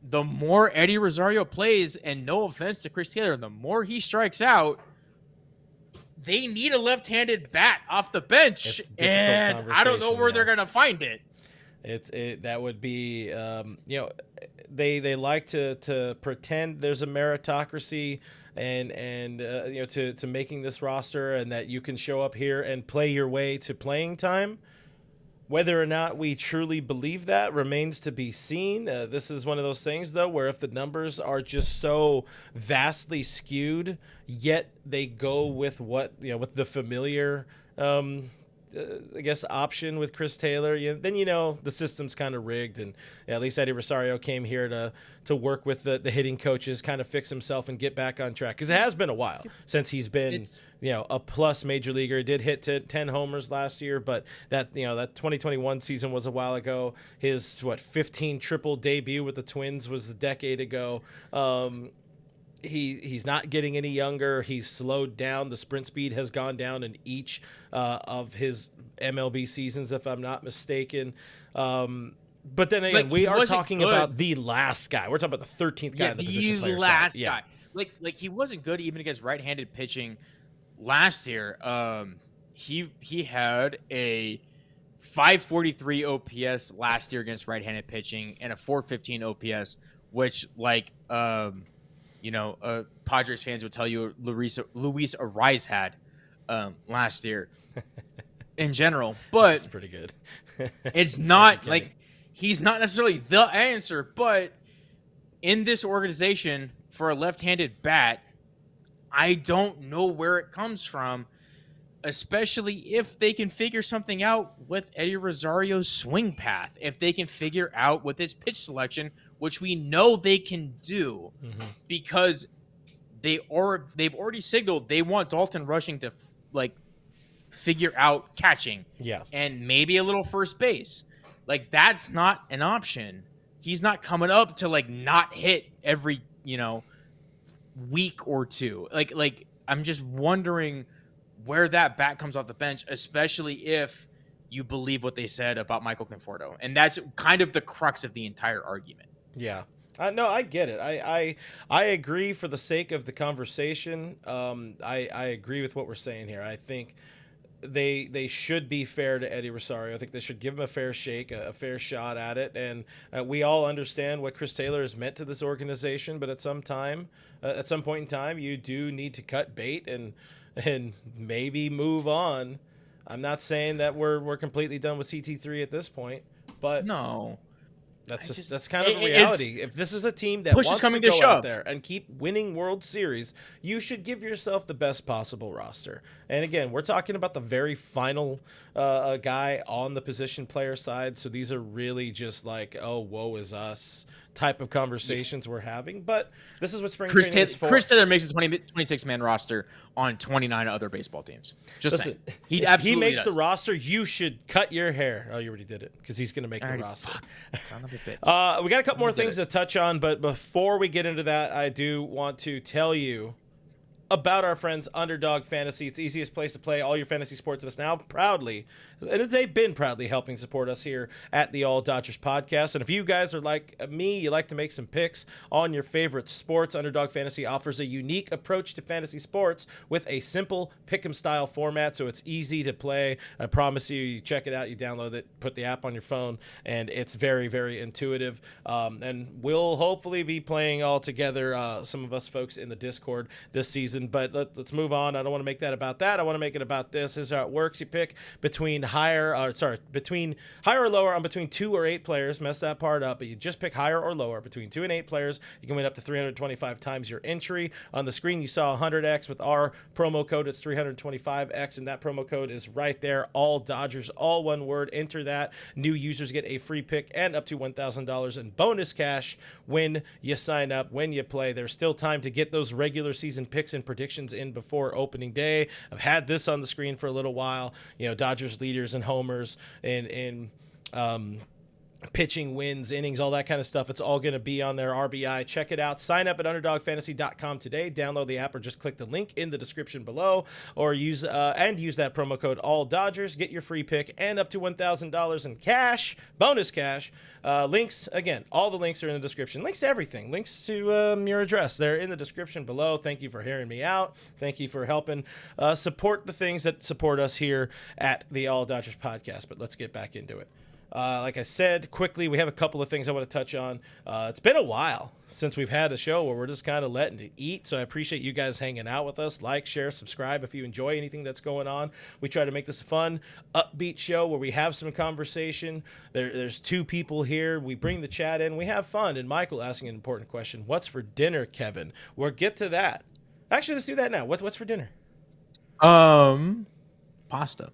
the more Eddie Rosario plays, and no offense to Chris Taylor, the more he strikes out, they need a left-handed bat off the bench, and I don't know where they're gonna find it. That would be they like to pretend there's a meritocracy and to making this roster, and that you can show up here and play your way to playing time. Whether or not we truly believe that remains to be seen. This is one of those things, though, where if the numbers are just so vastly skewed, yet they go with with the familiar, I guess, option with Chris Taylor, then the system's kind of rigged. And at least Eddie Rosario came here to work with the hitting coaches, kind of fix himself and get back on track. Because it has been a while since he's been a plus major leaguer. He did hit 10 homers last year, but that 2021 season was a while ago. His 15 triple debut with the Twins was a decade ago. He's not getting any younger. He's slowed down. The sprint speed has gone down in each of his MLB seasons, if I'm not mistaken. But then again, we are talking about the last guy. We're talking about the 13th guy in the position player last side. guy. Like he wasn't good even against right-handed pitching last year. He had a 543 OPS last year against right-handed pitching and a 415 OPS, which Padres fans would tell you Luis Ariz had last year in general. But it's pretty good. It's not like he's not necessarily the answer, but in this organization for a left-handed bat, I don't know where it comes from, especially if they can figure something out with Eddie Rosario's swing path, if they can figure out with his pitch selection, which we know they can do, because they've already signaled they want Dalton Rushing to figure out catching, and maybe a little first base. Like, that's not an option. He's not coming up to not hit every week or two. Like I'm just wondering where that bat comes off the bench, especially if you believe what they said about Michael Conforto. And that's kind of the crux of the entire argument. Yeah. No, I get it. I agree for the sake of the conversation. I agree with what we're saying here. I think they should be fair to Eddie Rosario. I think they should give him a fair shake, a fair shot at it. And we all understand what Chris Taylor has meant to this organization, but at some point in time, you do need to cut bait. And and maybe move on. I'm not saying that we're completely done with CT3 at this point, but No. that's kind of a reality. If this is a team that push is wants to coming to go out shove. there and keep winning World Series, you should give yourself the best possible roster. And again, we're talking about the very final guy on the position player side. So these are really just like, oh, woe is us type of conversations we're having. But this is what spring training is for. Chris Taylor makes a 26-man roster on 29 other baseball teams. Listen, saying. If he makes the roster, you should cut your hair. Oh, you already did it because he's going to make the roster. Son of a bitch. We got a couple more things to touch on, but before we get into that, I do want to tell you about our friends Underdog Fantasy. It's the easiest place to play all your fantasy sports, and it's now proudly, and they've been proudly helping support us here at the All Dodgers podcast. And if you guys are like me, you like to make some picks on your favorite sports, Underdog Fantasy offers a unique approach to fantasy sports with a simple pick'em style format, so it's easy to play. I promise you, you check it out, you download it, put the app on your phone, and it's very, very intuitive. And we'll hopefully be playing all together, some of us folks in the Discord this season. But let's move on. I don't want to make that about that. I want to make it about this. This is how it works. You pick between higher or lower on between 2 or 8 players. Mess that part up, but you just pick higher or lower between 2 and 8 players. You can win up to 325 times your entry. On the screen, you saw 100x. With our promo code, it's 325x, and that promo code is right there. All Dodgers, all one word. Enter that. New users get a free pick and up to $1,000 in bonus cash when you sign up, when you play. There's still time to get those regular season picks and predictions in before opening day. I've had this on the screen for a little while. Dodgers leaders and homers and pitching wins, innings, all that kind of stuff. It's all going to be on their RBI. Check it out. Sign up at underdogfantasy.com today. Download the app or just click the link in the description below, or use that promo code All Dodgers. Get your free pick and up to $1,000 in cash, bonus cash. Links, again, all the links are in the description. Links to everything. Links to your address. They're in the description below. Thank you for hearing me out. Thank you for helping support the things that support us here at the All Dodgers podcast. But let's get back into it. Like I said, quickly, we have a couple of things I want to touch on. It's been a while since we've had a show where we're just kind of letting it eat, so I appreciate you guys hanging out with us. Like, share, subscribe if you enjoy anything that's going on. We try to make this a fun, upbeat show where we have some conversation. There's 2 people here. We bring the chat in. We have fun. And Michael asking an important question. What's for dinner, Kevin? We'll get to that. Actually, let's do that now. What's for dinner? Pasta.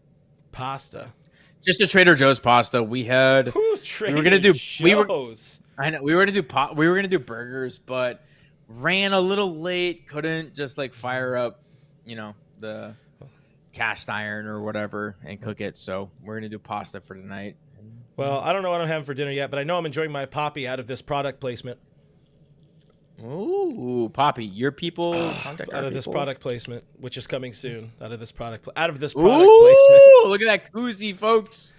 Just a Trader Joe's pasta. We were gonna do burgers, but ran a little late. Couldn't just fire up, the cast iron or whatever and cook it. So we're gonna do pasta for tonight. Well, I don't know what I'm having for dinner yet, but I know I'm enjoying my Poppy out of this product placement. Ooh, Poppy, your people this product placement, which is coming soon. Out of this product placement. Look at that koozie, folks.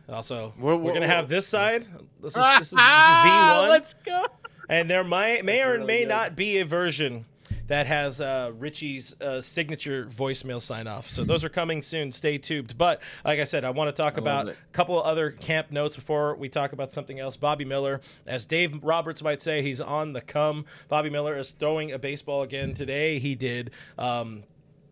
Also, we're gonna have this side. This is V1. Let's go. And there may or may not be a version that has Richie's signature voicemail sign off. So those are coming soon. Stay tuned. But like I said, I want to talk about a couple of other camp notes before we talk about something else. Bobby Miller, as Dave Roberts might say, he's on the come. Bobby Miller is throwing a baseball again today. He did.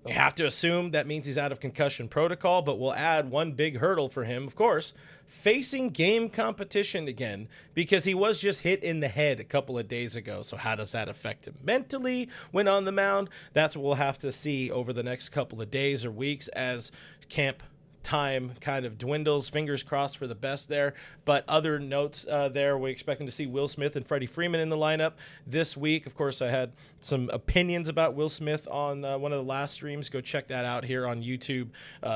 You have to assume that means he's out of concussion protocol, but we'll add one big hurdle for him, of course, facing game competition again, because he was just hit in the head a couple of days ago. So how does that affect him mentally when on the mound? That's what we'll have to see over the next couple of days or weeks as camp time kind of dwindles. Fingers crossed for the best there. But other notes there, we're expecting to see Will Smith and Freddie Freeman in the lineup this week. Of course, I had some opinions about Will Smith on one of the last streams. Go check that out here on YouTube.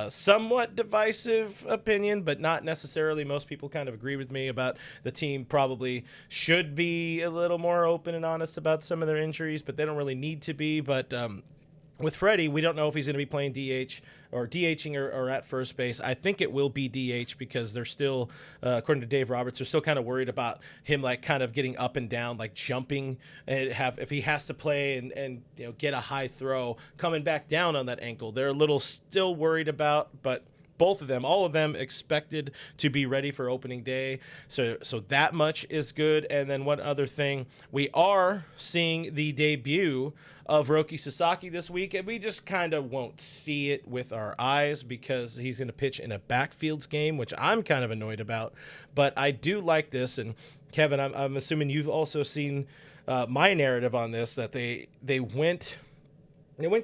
Somewhat divisive opinion, but not necessarily. Most people kind of agree with me about the team probably should be a little more open and honest about some of their injuries, but they don't really need to be. But with Freddie, we don't know if he's going to be playing DH or DHing or at first base. I think it will be DH because they're still, according to Dave Roberts, they're still kind of worried about him kind of getting up and down, jumping, and if he has to play and get a high throw coming back down on that ankle. They're a little still worried about, but both of them, all of them expected to be ready for opening day. So that much is good. And then one other thing, we are seeing the debut of Roki Sasaki this week, and we just kind of won't see it with our eyes because he's going to pitch in a backfields game, which I'm kind of annoyed about. But I do like this, and Kevin, I'm assuming you've also seen my narrative on this, that they went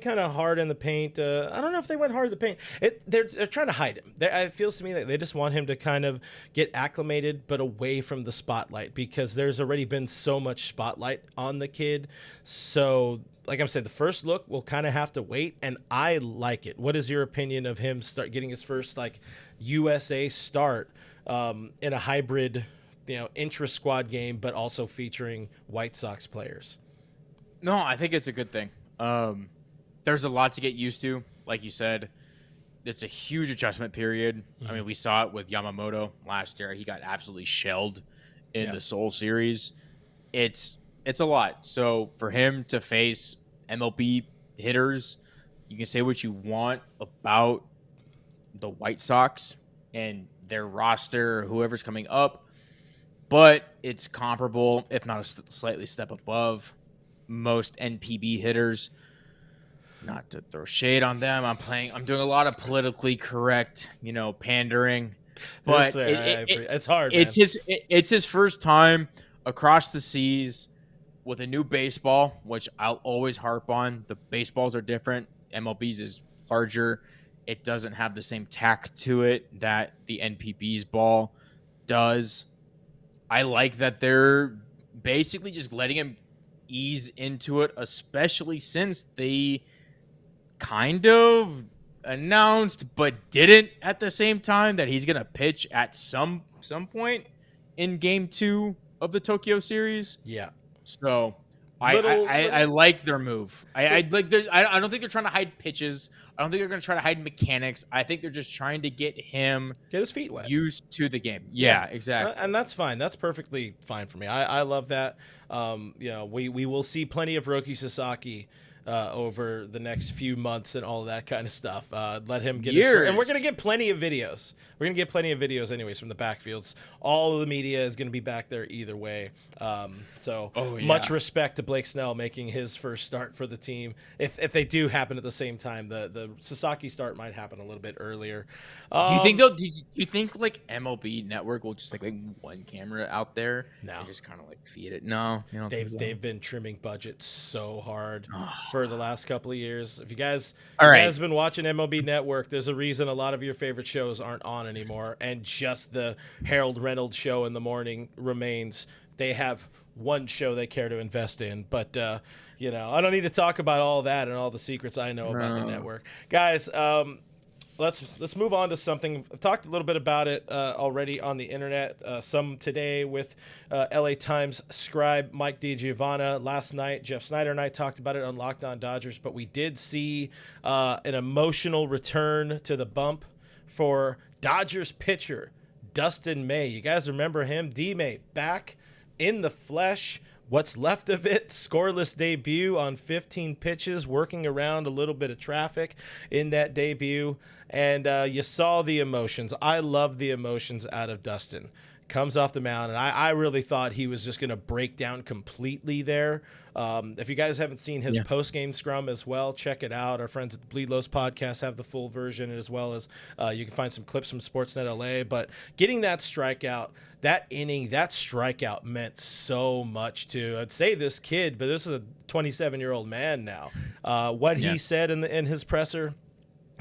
kind of hard in the paint. I don't know if they went hard in the paint. They're trying to hide him. It feels to me that they just want him to kind of get acclimated, but away from the spotlight, because there's already been so much spotlight on the kid. So, like I said, the first look will kind of have to wait, and I like it. What is your opinion of him start getting his first USA start in a hybrid, intra squad game, but also featuring White Sox players? No, I think it's a good thing. There's a lot to get used to. Like you said, it's a huge adjustment period. I mean, we saw it with Yamamoto last year. He got absolutely shelled in the Seoul series. It's a lot. So for him to face MLB hitters, you can say what you want about the White Sox and their roster, whoever's coming up, but it's comparable, if not a slightly step above, most NPB hitters. Not to throw shade on them, I'm doing a lot of politically correct, pandering. But it's hard. It's his first time across the seas with a new baseball, which I'll always harp on. The baseballs are different. MLB's is larger. It doesn't have the same tack to it that the NPB's ball does. I like that they're basically just letting him ease into it, especially since they kind of announced but didn't at the same time that he's gonna pitch at some point in game 2 of the Tokyo series. Yeah. So I like their move. I don't think they're trying to hide pitches. I don't think they're gonna try to hide mechanics. I think they're just trying to get his feet wet, used to the game. Yeah, exactly. And that's fine. That's perfectly fine for me. I love that. We will see plenty of Roki Sasaki over the next few months and all of that kind of stuff. Let him get years. And we're going to get plenty of videos. We're going to get plenty of videos anyways from the backfields. All of the media is going to be back there either way. Much respect to Blake Snell making his first start for the team. If they do happen at the same time, the Sasaki start might happen a little bit earlier. Do you think MLB Network will just like one camera out there and just kind of feed it? No, they've been trimming budgets so hard for the last couple of years. If you guys have been watching MLB Network, there's a reason a lot of your favorite shows aren't on anymore, and just the Harold Reynolds show in the morning remains. They have one show they care to invest in, but I don't need to talk about all that and all the secrets I know about the network. Guys, let's move on to something. I've talked a little bit about it already on the internet. Some today with LA Times scribe Mike DiGiovanna. Last night, Jeff Snyder and I talked about it on Locked On Dodgers, but we did see an emotional return to the bump for Dodgers pitcher Dustin May. You guys remember him? D-May back in the flesh. What's left of it, scoreless debut on 15 pitches, working around a little bit of traffic in that debut. And you saw the emotions. I love the emotions out of Dustin. Comes off the mound, and I really thought he was just going to break down completely there. If you guys haven't seen his post-game scrum as well, check it out. Our friends at the Bleed Lows podcast have the full version, as well as you can find some clips from Sportsnet LA. But getting that strikeout, that inning, that strikeout meant so much to, I'd say, this kid, but this is a 27-year-old man now. What he said in his presser,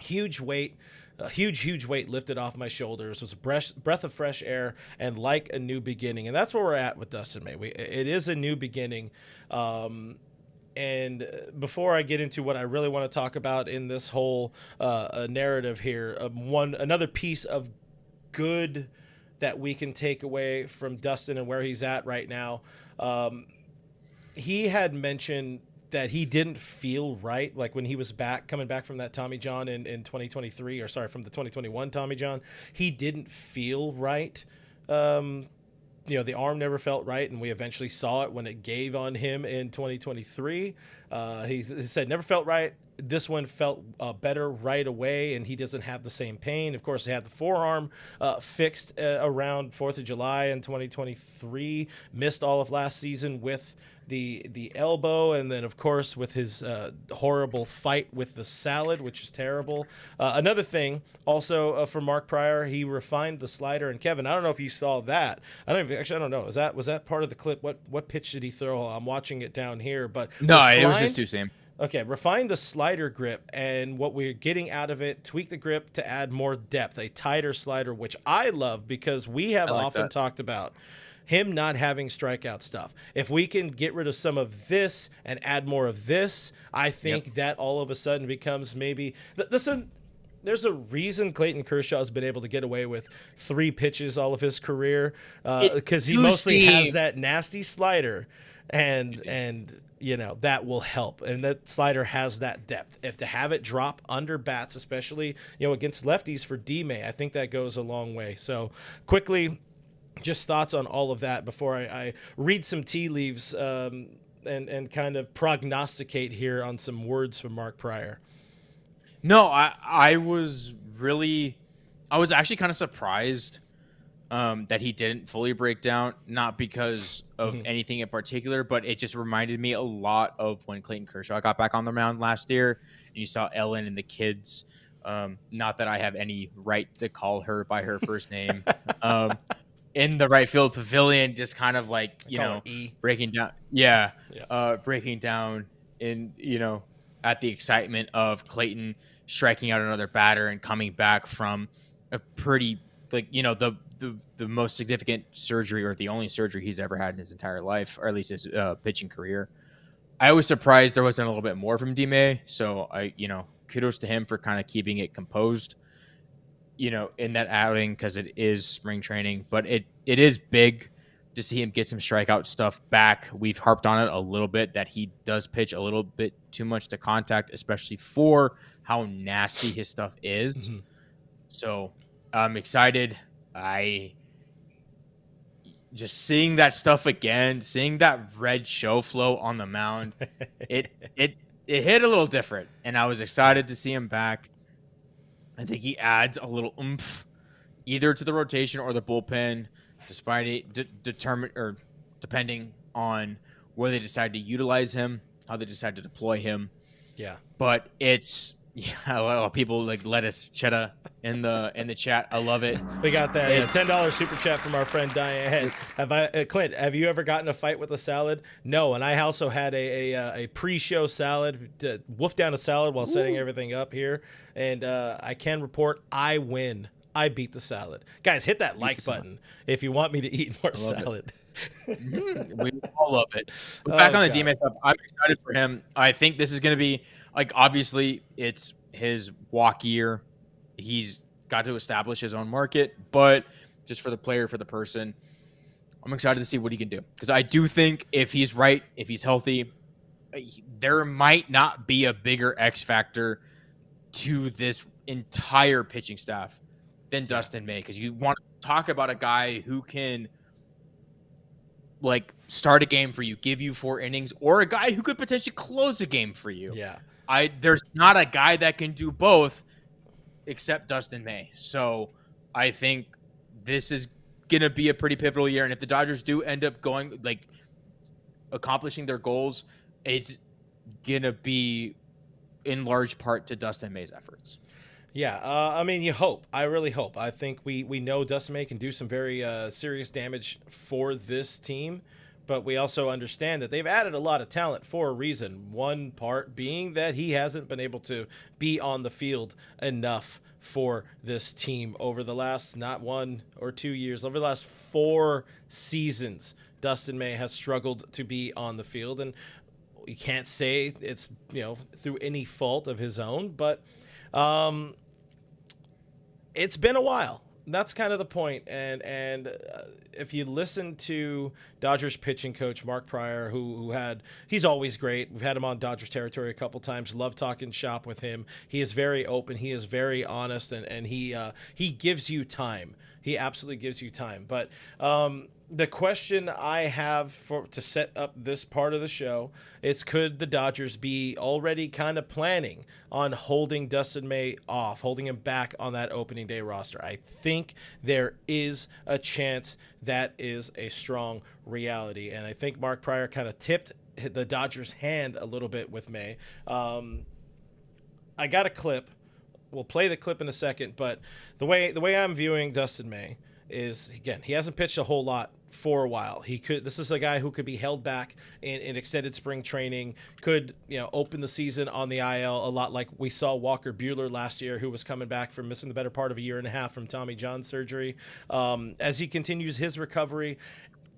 huge weight. A huge weight lifted off my shoulders. It was a breath of fresh air and like a new beginning. And that's where we're at with Dustin May. It is a new beginning. And before I get into what I really want to talk about in this whole narrative here, another piece of good that we can take away from Dustin and where he's at right now, he had mentioned that he didn't feel right, like when he was coming back from that Tommy John in 2023, or sorry, from the 2021 Tommy John, he didn't feel right. The arm never felt right, and we eventually saw it when it gave on him in 2023. He said never felt right. this one felt better right away, and he doesn't have the same pain. Of course, he had the forearm fixed around 4th of July in 2023, missed all of last season with the elbow, and then of course with his horrible fight with the salad, which is terrible. Another thing also for Mark Pryor, he refined the slider. And Kevin, I don't know if you saw that. I don't know. Was that part of the clip? What pitch did he throw? I'm watching it down here, but no, it was just too same. Okay, refine the slider grip, and what we're getting out of it, tweak the grip to add more depth, a tighter slider, which I love because we have often talked about him not having strikeout stuff. If we can get rid of some of this and add more of this, I think that all of a sudden becomes maybe listen. There's a reason Clayton Kershaw has been able to get away with 3 pitches all of his career because he mostly has that nasty slider, and you know that will help. And that slider has that depth. If to have it drop under bats, especially against lefties for D-May, I think that goes a long way. So quickly, just thoughts on all of that before I read some tea leaves and kind of prognosticate here on some words from Mark Pryor. No, I was actually kind of surprised that he didn't fully break down, not because of anything in particular, but it just reminded me a lot of when Clayton Kershaw got back on the mound last year, and you saw Ellen and the kids. Not that I have any right to call her by her first name. In the right field pavilion, just kind of like, breaking down. Yeah. Breaking down in, at the excitement of Clayton striking out another batter and coming back from a pretty, the most significant surgery, or the only surgery he's ever had in his entire life, or at least his pitching career. I was surprised there wasn't a little bit more from D-May. So kudos to him for kind of keeping it composed, in that outing, because it is spring training, but it is big to see him get some strikeout stuff back. We've harped on it a little bit that he does pitch a little bit too much to contact, especially for how nasty his stuff is. Mm-hmm. So I'm excited. Just seeing that stuff again, seeing that red show flow on the mound, it hit a little different, and I was excited to see him back. I think he adds a little oomph either to the rotation or the bullpen, depending on where they decide to utilize him, how they decide to deploy him. Yeah. But it's a lot of people like lettuce cheddar in the chat. I love it. We got that $10 super chat from our friend Diane. Clint, have you ever gotten a fight with a salad? No, and I also had a pre-show salad, wolfed down a salad while setting everything up here, and I can report I win. I beat the salad. Guys, hit that like button if you want me to eat more salad. We all love it. But back on the D-May stuff, I'm excited for him. I think this is going to be, obviously, it's his walk year. He's got to establish his own market, but just for the player, for the person, I'm excited to see what he can do. Because I do think if he's right, if he's healthy, there might not be a bigger X factor to this entire pitching staff than Dustin May. Because you want to talk about a guy who can start a game for you, give you 4 innings, or a guy who could potentially close a game for you. Yeah. There's not a guy that can do both except Dustin May. So I think this is going to be a pretty pivotal year. And if the Dodgers do end up accomplishing their goals, it's going to be in large part to Dustin May's efforts. Yeah, you hope. I really hope. I think we know Dustin May can do some very serious damage for this team, but we also understand that they've added a lot of talent for a reason. One part being that he hasn't been able to be on the field enough for this team over the last not 1 or 2 years, over the last 4 seasons. Dustin May has struggled to be on the field, and you can't say it's through any fault of his own, but it's been a while. That's kind of the point. And if you listen to Dodgers pitching coach Mark Pryor, he's always great. We've had him on Dodgers territory a couple times. Love talking shop with him. He is very open. He is very honest, and he gives you time. He absolutely gives you time. But the question I have to set up this part of the show is, could the Dodgers be already kind of planning on holding Dustin May off, holding him back on that opening day roster? I think there is a chance that is a strong reality. And I think Mark Pryor kind of tipped the Dodgers' hand a little bit with May. I got a clip. We'll play the clip in a second, but the way I'm viewing Dustin May is, again, he hasn't pitched a whole lot for a while. This is a guy who could be held back in extended spring training, could open the season on the IL, a lot like we saw Walker Buehler last year, who was coming back from missing the better part of a year and a half from Tommy John surgery. As he continues his recovery,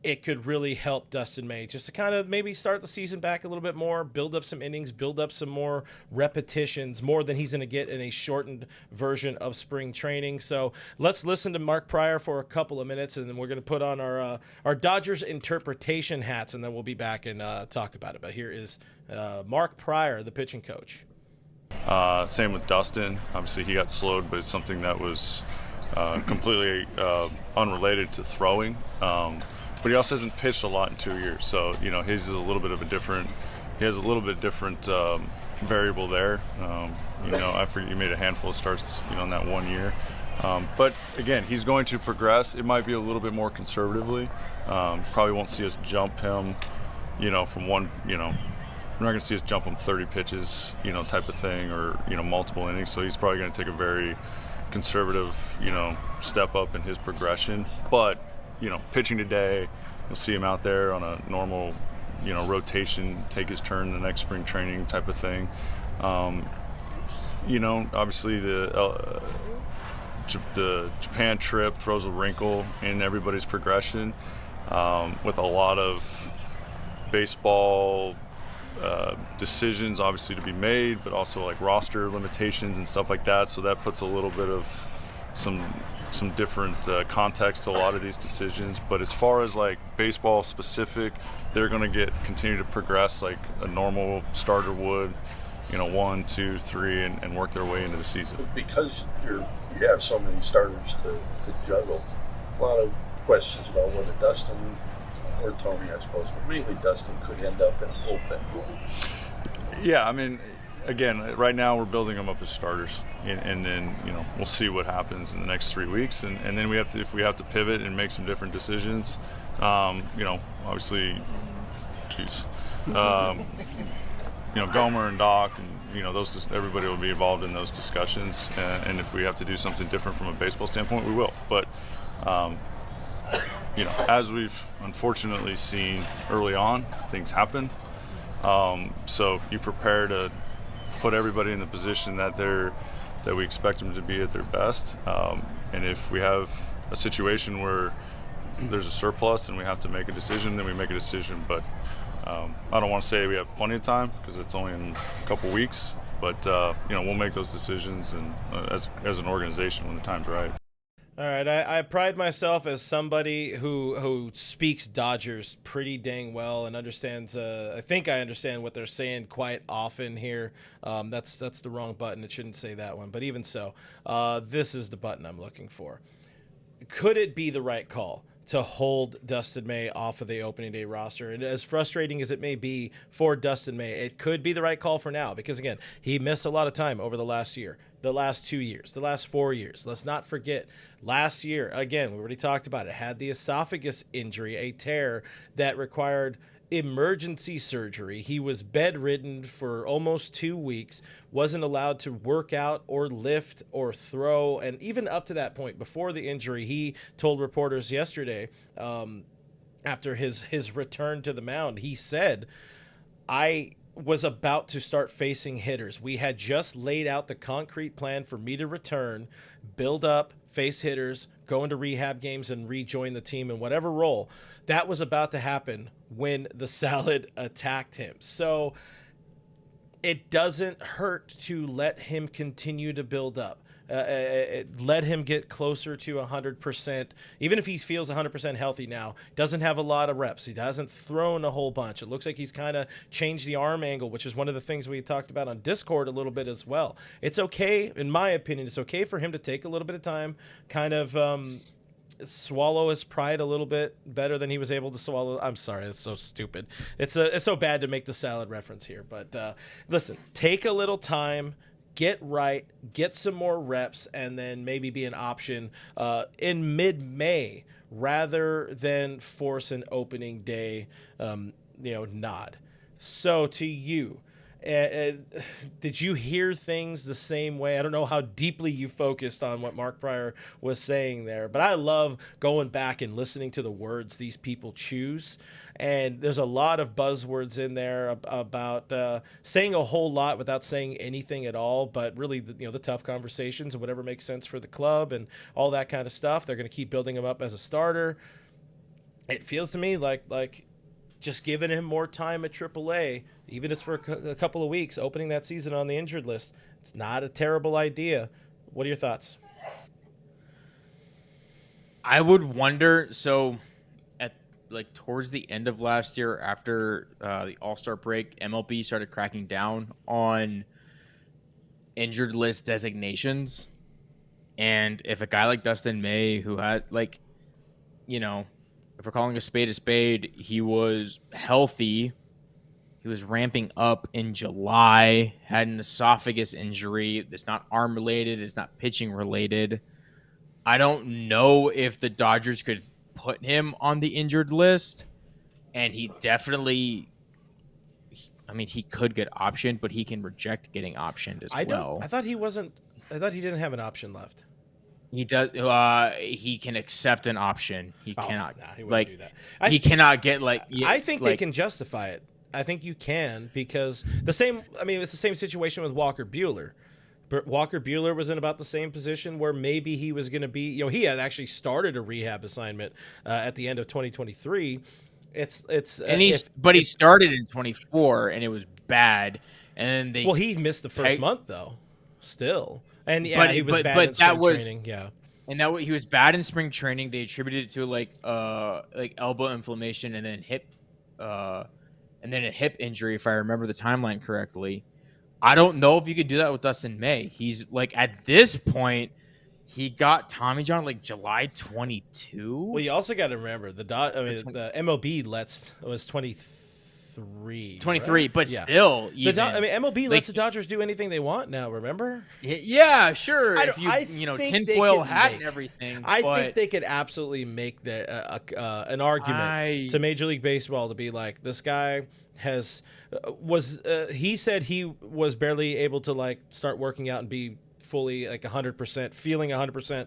it could really help Dustin May just to kind of maybe start the season back a little bit more, build up some innings, build up some more repetitions, more than he's going to get in a shortened version of spring training. So let's listen to Mark Pryor for a couple of minutes, and then we're going to put on our Dodgers interpretation hats, and then we'll be back and talk about it. But here is Mark Pryor, the pitching coach. Same with Dustin. Obviously, he got slowed, but it's something that was completely unrelated to throwing. But he also hasn't pitched a lot in 2 years, so his is a little bit of a different. He has a little bit different variable there. I forget, you made a handful of starts, in that 1 year. But again, he's going to progress. It might be a little bit more conservatively. Probably won't see us jump him, from one. We're not going to see us jump him 30 pitches, type of thing, or multiple innings. So he's probably going to take a very conservative, step up in his progression, but. Pitching today, you'll see him out there on a normal, rotation, take his turn the next spring training type of thing. Obviously the Japan trip throws a wrinkle in everybody's progression, with a lot of baseball decisions obviously to be made, but also like roster limitations and stuff like that. So that puts a little bit of some different context to a lot of these decisions. But as far as like baseball specific, they're going to continue to progress like a normal starter would, 1, 2, 3, and work their way into the season. Because you have so many starters to juggle, a lot of questions about whether Dustin or Tony, I suppose, but mainly Dustin, could end up in a bullpen. Yeah, I mean, again, right now we're building them up as starters, and then we'll see what happens in the next 3 weeks, and then if we have to pivot and make some different decisions, obviously, Gomer and Doc and everybody will be involved in those discussions, and if we have to do something different from a baseball standpoint, we will. But as we've unfortunately seen early on, things happen. So you prepare to put everybody in the position that we expect them to be at their best. And if we have a situation where there's a surplus and we have to make a decision, then we make a decision. But I don't want to say we have plenty of time because it's only in a couple weeks. But we'll make those decisions and as an organization when the time's right. All right, I pride myself as somebody who speaks Dodgers pretty dang well and understands. I think I understand what they're saying quite often here. That's the wrong button. It shouldn't say that one. But even so, this is the button I'm looking for. Could it be the right call to hold Dustin May off of the opening day roster? And as frustrating as it may be for Dustin May, it could be the right call for now because, again, he missed a lot of time over the last year, the last 2 years, the last 4 years. Let's not forget last year, again, we already talked about it, had the esophagus injury, a tear that required emergency surgery. He was bedridden for almost 2 weeks, wasn't allowed to work out or lift or throw. And even up to that point, before the injury, he told reporters yesterday, after his return to the mound, he said, I was about to start facing hitters. We had just laid out the concrete plan for me to return, build up, face hitters, go into rehab games, and rejoin the team in whatever role. That was about to happen when the salad attacked him. So it doesn't hurt to let him continue to build up. Let him get closer to 100%. Even if he feels 100% healthy now, doesn't have a lot of reps. He hasn't thrown a whole bunch. It looks like he's kind of changed the arm angle, which is one of the things we talked about on Discord a little bit as well. It's okay, in my opinion, it's okay for him to take a little bit of time, kind of swallow his pride a little bit better than he was able to swallow. I'm sorry, it's so stupid. It's so bad to make the salad reference here, but listen, take a little time, get right, get some more reps, and then maybe be an option in mid-May rather than force an opening day, nod. So to you, did you hear things the same way? I don't know how deeply you focused on what Mark Pryor was saying there, but I love going back and listening to the words these people choose. And there's a lot of buzzwords in there about saying a whole lot without saying anything at all, but really the tough conversations and whatever makes sense for the club and all that kind of stuff. They're going to keep building him up as a starter. It feels to me like just giving him more time at AAA, even if it's for a couple of weeks, opening that season on the injured list, it's not a terrible idea. What are your thoughts? I would wonder, so at towards the end of last year, after the All-Star break, MLB started cracking down on injured list designations. And if a guy like Dustin May, who had if we're calling a spade, he was healthy. He was ramping up in July, had an esophagus injury. It's not arm related. It's not pitching related. I don't know if the Dodgers could put him on the injured list. And he definitely, he could get optioned, but he can reject getting optioned as well. I thought he didn't have an option left. He does. He can accept an option. He cannot. Nah, he wouldn't do that. He cannot get I think they can justify it. I think you can because it's the same situation with Walker Buehler. But Walker Buehler was in about the same position where maybe he was going to be. He had actually started a rehab assignment at the end of 2023. He started in 24 and it was bad. And then he missed the first month though. Still. And he was bad in spring training. Yeah, and he was bad in spring training. They attributed it to elbow inflammation and then a hip injury, if I remember the timeline correctly. I don't know if you can do that with Dustin May. He's at this point, he got Tommy John July 22. Well, you also got to remember the MLB was 23. 23, right? But still, MLB lets the Dodgers do anything they want now. Remember? Yeah, sure. If tinfoil hat and everything. I think they could absolutely make an argument to Major League Baseball to be like, this guy he said he was barely able to start working out and be fully 100%, feeling 100%.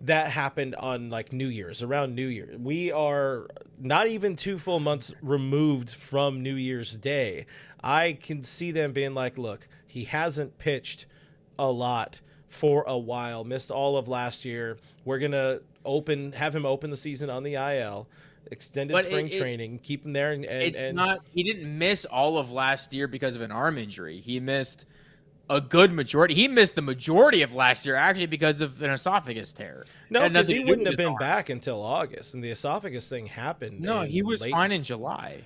That happened on New Year's, around New Year. We are not even 2 full months removed from New Year's Day. I can see them being like, look, he hasn't pitched a lot for a while, missed all of last year. We're going to have him open the season on the IL, extended spring training, keep him there. He didn't miss all of last year because of an arm injury. He missed a good majority. He missed the majority of last year actually because of an esophagus tear. No, because he wouldn't have been back until August, and the esophagus thing happened. No, he was fine in July.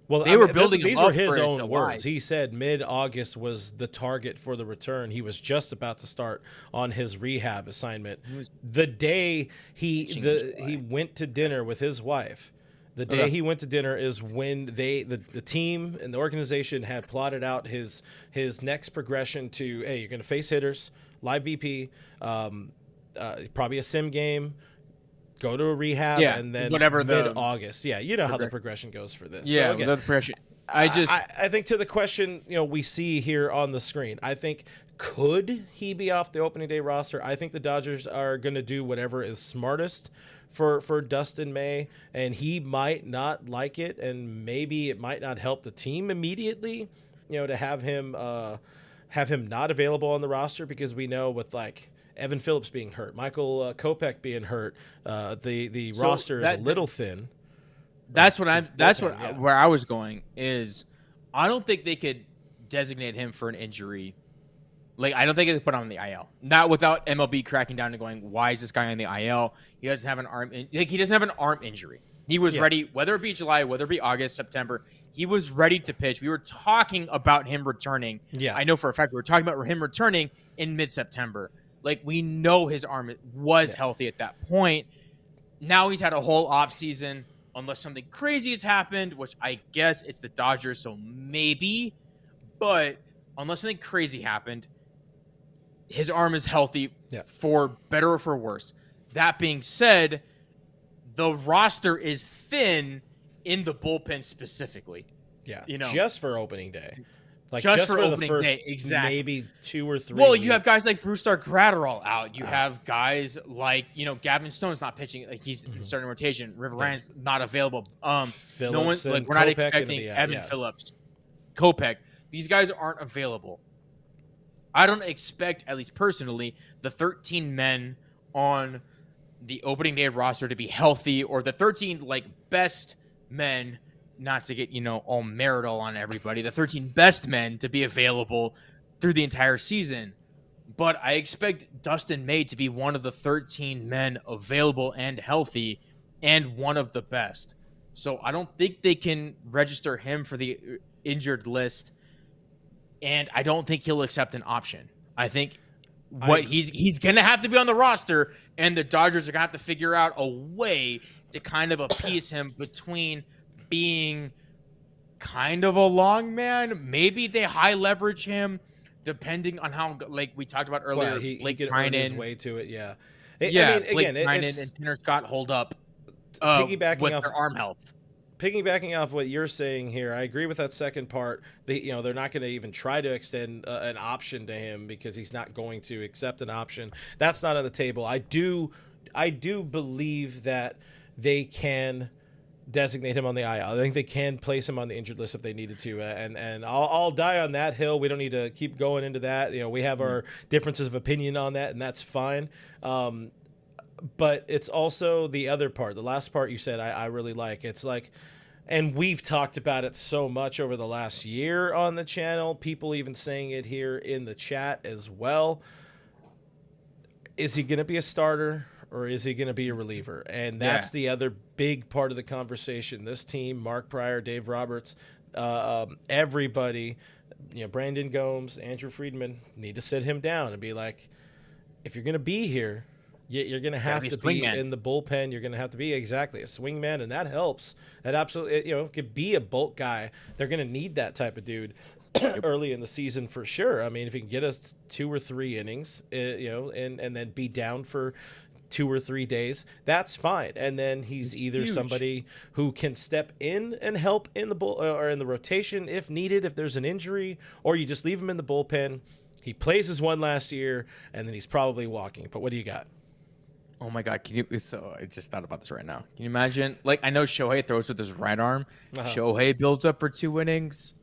Well, they were building. These were his own words. He said mid-August was the target for the return. He was just about to start on his rehab assignment. The day he went to dinner with his wife. The day he went to dinner is when the team and the organization had plotted out his next progression to, hey, you're going to face hitters, live BP, probably a sim game, go to a rehab, and then mid-August. Yeah, you know how the progression goes for this. Yeah, so again, the progression. I think to the question we see here on the screen, I think, could he be off the opening day roster? I think the Dodgers are going to do whatever is smartest for Dustin May, and he might not like it, and maybe it might not help the team immediately, to have him not available on the roster, because we know with Evan Phillips being hurt, Michael Kopech being hurt, the roster is a little thin. Where I was going is, I don't think they could designate him for an injury. I don't think they could put him on the IL. Not without MLB cracking down and going, why is this guy on the IL? He doesn't have an arm. He doesn't have an arm injury. He was ready, whether it be July, whether it be August, September. He was ready to pitch. We were talking about him returning. Yeah, I know for a fact we were talking about him returning in mid-September. We know his arm was healthy at that point. now he's had a whole offseason, unless something crazy has happened, which I guess it's the Dodgers, so maybe. But unless something crazy happened, his arm is healthy for better or for worse. That being said, the roster is thin in the bullpen specifically. Yeah, you know, just for opening day. Like just for the opening first day, exactly. Maybe 2 or 3 Well, weeks. you have guys like Brewster Gratterall out. You have guys like, Gavin Stone's not pitching. Like he's starting rotation. Riveran's not available. No one's like, we're not expecting Evan Phillips, Kopech. These guys aren't available. I don't expect, at least personally, the 13 men on the opening day roster to be healthy, or the 13 like best men, not to get, all marital on everybody, the 13 best men to be available through the entire season. But I expect Dustin May to be one of the 13 men available and healthy, and one of the best. So I don't think they can register him for the injured list, and I don't think he'll accept an option. I think he's going to have to be on the roster, and the Dodgers are going to have to figure out a way to kind of appease him between being kind of a long man. Maybe they high leverage him, depending on how, like we talked about earlier. Well, he could earn his way to it. Yeah. I mean, again, Trinan and Tanner Scott hold up piggybacking with off their arm health. Piggybacking off what you're saying here, I agree with that second part. They're not going to even try to extend an option to him because he's not going to accept an option. That's not on the table. I do believe that they can designate him on the IL. I think they can place him on the injured list if they needed to, and I'll die on that hill. We don't need to keep going into that. We have our differences of opinion on that, and that's fine. But it's also the other part, the last part you said I really like. It's like, and we've talked about it so much over the last year on the channel, people even saying it here in the chat as well. Is he going to be a starter or is he going to be a reliever? And that's the other big part of the conversation. This team, Mark Pryor, Dave Roberts, everybody, Brandon Gomes, Andrew Friedman, need to sit him down and be like, if you're going to be here, you're going to have to be in the bullpen. You're going to have to be a swingman, and that helps. That absolutely, could be a bulk guy. They're going to need that type of dude early in the season for sure. I mean, if he can get us 2 or 3 innings, and then be down for 2 or 3 days, that's fine. And then he's either huge. Somebody who can step in and help in the or in the rotation if needed, if there's an injury, or you just leave him in the bullpen. He plays his one last year, and then he's probably walking. But what do you got? Oh my God! So I just thought about this right now. Can you imagine? Like, I know Shohei throws with his right arm. Shohei builds up for 2 innings.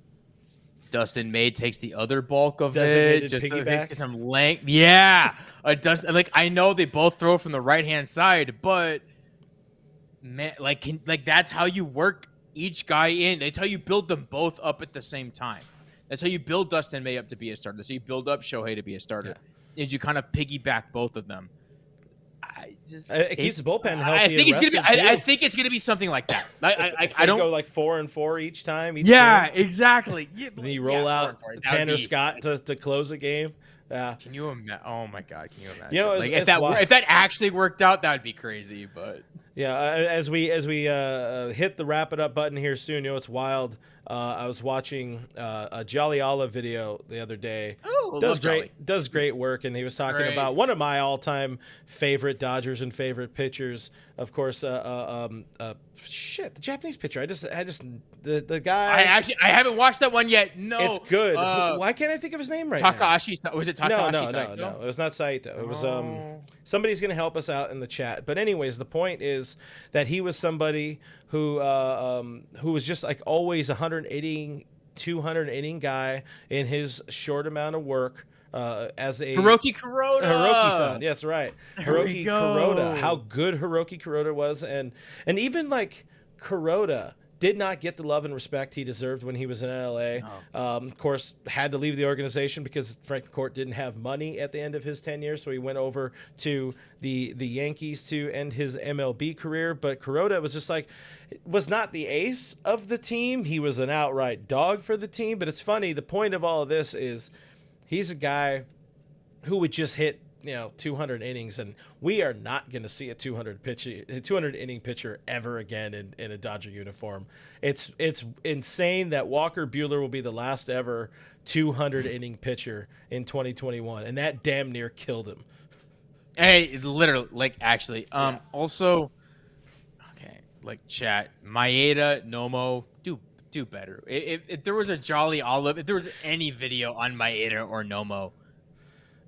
Dustin May takes the other bulk of it. Just piggyback. Some length. Yeah. I know they both throw from the right hand side, but man, that's how you work each guy in. That's how you build them both up at the same time. That's how you build Dustin May up to be a starter. That's how you build up Shohei to be a starter. Is you kind of piggyback both of them. It keeps the bullpen healthy. I think it's gonna be something like that. I don't go like 4-4 each time. Exactly. Yeah, then you roll out Tanner Scott to close a game. Can you imagine? Oh my God, can you imagine? If that actually worked out, that would be crazy. But as we hit the wrap it up button here soon, it's wild. I was watching a Jolly Olive video the other day. Oh, does great work, and he was talking about one of my all-time favorite Dodgers and favorite pitchers, of course. The Japanese pitcher. The guy. I haven't watched that one yet. No, it's good. Why can't I think of his name right now? Was it Takahashi Saito? No, it was not Saito. It was somebody's gonna help us out in the chat. But anyways, the point is that he was somebody who was just like always 180, 200 inning guy in his short amount of work. As a Hiroki Kuroda. Yes, right. Hiroki Kuroda. How good Hiroki Kuroda was, and even like Kuroda did not get the love and respect he deserved when he was in LA. No. Of course, had to leave the organization because Frank McCourt didn't have money at the end of his tenure, so he went over to the Yankees to end his MLB career. But Kuroda was just was not the ace of the team. He was an outright dog for the team. But it's funny, the point of all of this is he's a guy who would just hit 200 innings, and we are not going to see a 200 inning pitcher ever again in a Dodger uniform. It's insane that Walker Buehler will be the last ever 200 inning pitcher in 2021, and that damn near killed him. Hey, literally, like, actually, Yeah. also, okay, like, chat, Maeda, Nomo, do better. If there was a Jolly Olive, if there was any video on Maeda or Nomo,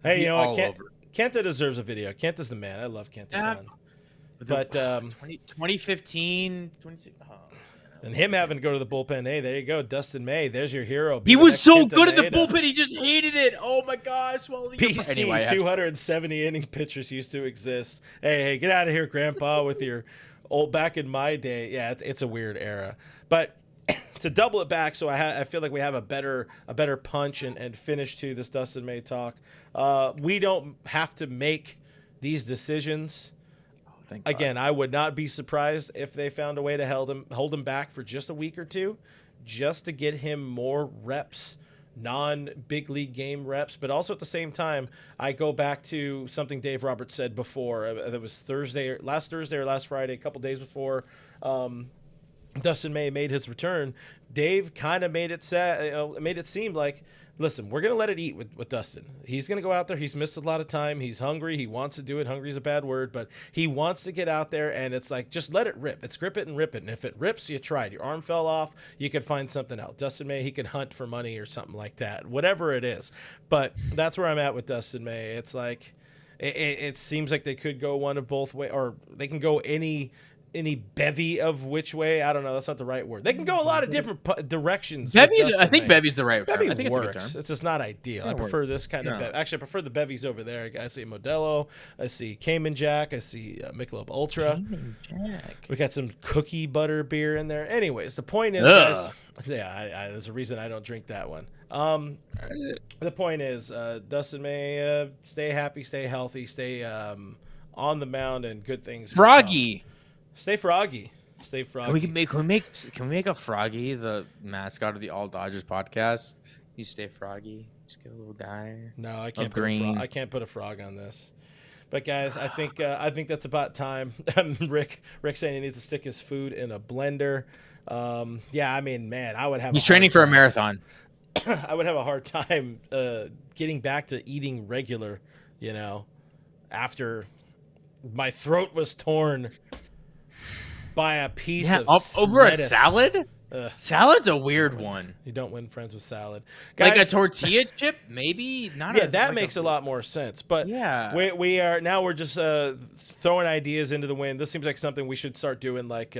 Hey, all Kenta, over. Kenta deserves a video. Kenta's the man. I love Kenta-san. But 2015, 26. Oh, and him having to go to the bullpen. Hey, there you go, Dustin May. There's your hero. He was so good at the Maeda. bullpen. He just hated it. Oh my gosh. Well, PC anyway, 270 inning pitchers used to exist. Hey, get out of here, Grandpa, with your old back in my day. Yeah, it's a weird era. But to double it back, so I feel like we have a better punch and finish to this Dustin May talk. We don't have to make these decisions. Again, I would not be surprised if they found a way to hold him back for just a week or two, just to get him more reps, non-big league game reps. But also at the same time, I go back to something Dave Roberts said before. It was last Thursday or last Friday, a couple days before Dustin May made his return. Dave kind of made it seem like, listen, we're going to let it eat with Dustin. He's going to go out there. He's missed a lot of time. He's hungry. He wants to do it. Hungry is a bad word, but he wants to get out there, and it's like, just let it rip. It's grip it and rip it. And if it rips, you tried. Your arm fell off, you could find something else. Dustin May, he could hunt for money or something like that, whatever it is. But that's where I'm at with Dustin May. It's like, it seems like they could go one of both ways, or they can go any bevy of which way. I don't know. That's not the right word. They can go a lot of different directions. I think bevy's the right term. Bevy I think works. it's a good term. It's just not ideal. I prefer this kind of bevy. Actually, I prefer the bevies over there. I see Modelo. I see Cayman Jack. I see Michelob Ultra. Cayman Jack. We got some cookie butter beer in there. Anyways, the point is, guys, there's a reason I don't drink that one. The point is, Dustin May, stay happy, stay healthy, stay on the mound, and good things. Froggy. Stay froggy. Stay froggy. Can we make a Froggy the mascot of the All Dodgers podcast? You stay froggy. Just get a little guy. No, I can't. I can't put a frog on this. But guys, I think that's about time. Rick saying he needs to stick his food in a blender. Yeah, I mean, man, I would have. He's training for a marathon. I would have a hard time getting back to eating regular. After my throat was torn by a piece of over lettuce. A salad. Salad's a weird one. You don't win friends with salad. Guys, like a tortilla chip, maybe not. Yeah, that makes a lot more sense. But yeah, we're just throwing ideas into the wind. This seems like something we should start doing, like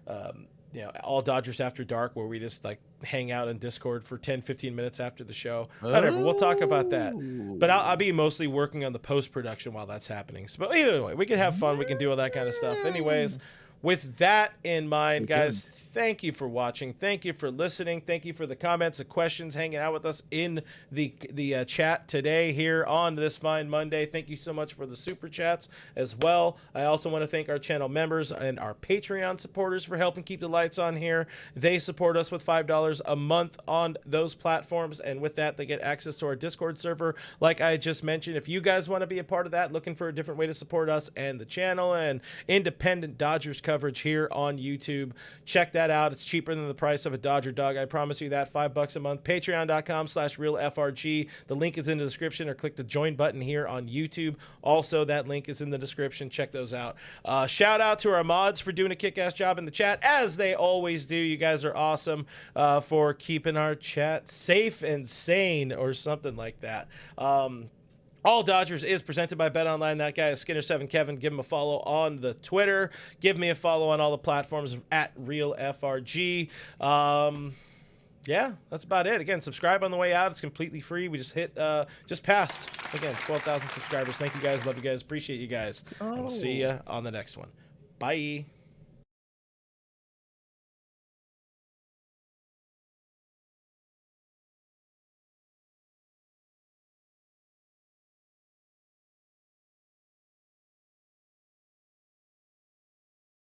All Dodgers After Dark, where we just like hang out in Discord for 10-15 minutes after the show. Whatever, we'll talk about that. But I'll be mostly working on the post-production while that's happening. So, but either way, we can have fun. We can do all that kind of stuff. Anyways, with that in mind, guys, thank you for watching. Thank you for listening. Thank you for the comments and questions, hanging out with us in the chat today here on this fine Monday. Thank you so much for the super chats as well. I also want to thank our channel members and our Patreon supporters for helping keep the lights on here. They support us with $5 a month on those platforms, and with that, they get access to our Discord server, like I just mentioned. If you guys want to be a part of that, looking for a different way to support us and the channel and independent Dodgers coverage here on YouTube, check that out. It's cheaper than the price of a Dodger dog. I promise you that. $5 a month. Patreon.com/realfrg. The link is in the description, or click the join button here on YouTube. Also, that link is in the description. Check those out. Shout out to our mods for doing a kick-ass job in the chat, as they always do. You guys are awesome for keeping our chat safe and sane, or something like that. All Dodgers is presented by BetOnline. That guy is Skinner7Kevin. Give him a follow on the Twitter. Give me a follow on all the platforms at RealFRG. Yeah, that's about it. Again, subscribe on the way out. It's completely free. We just passed, again, 12,000 subscribers. Thank you guys. Love you guys. Appreciate you guys. And we'll see you on the next one. Bye.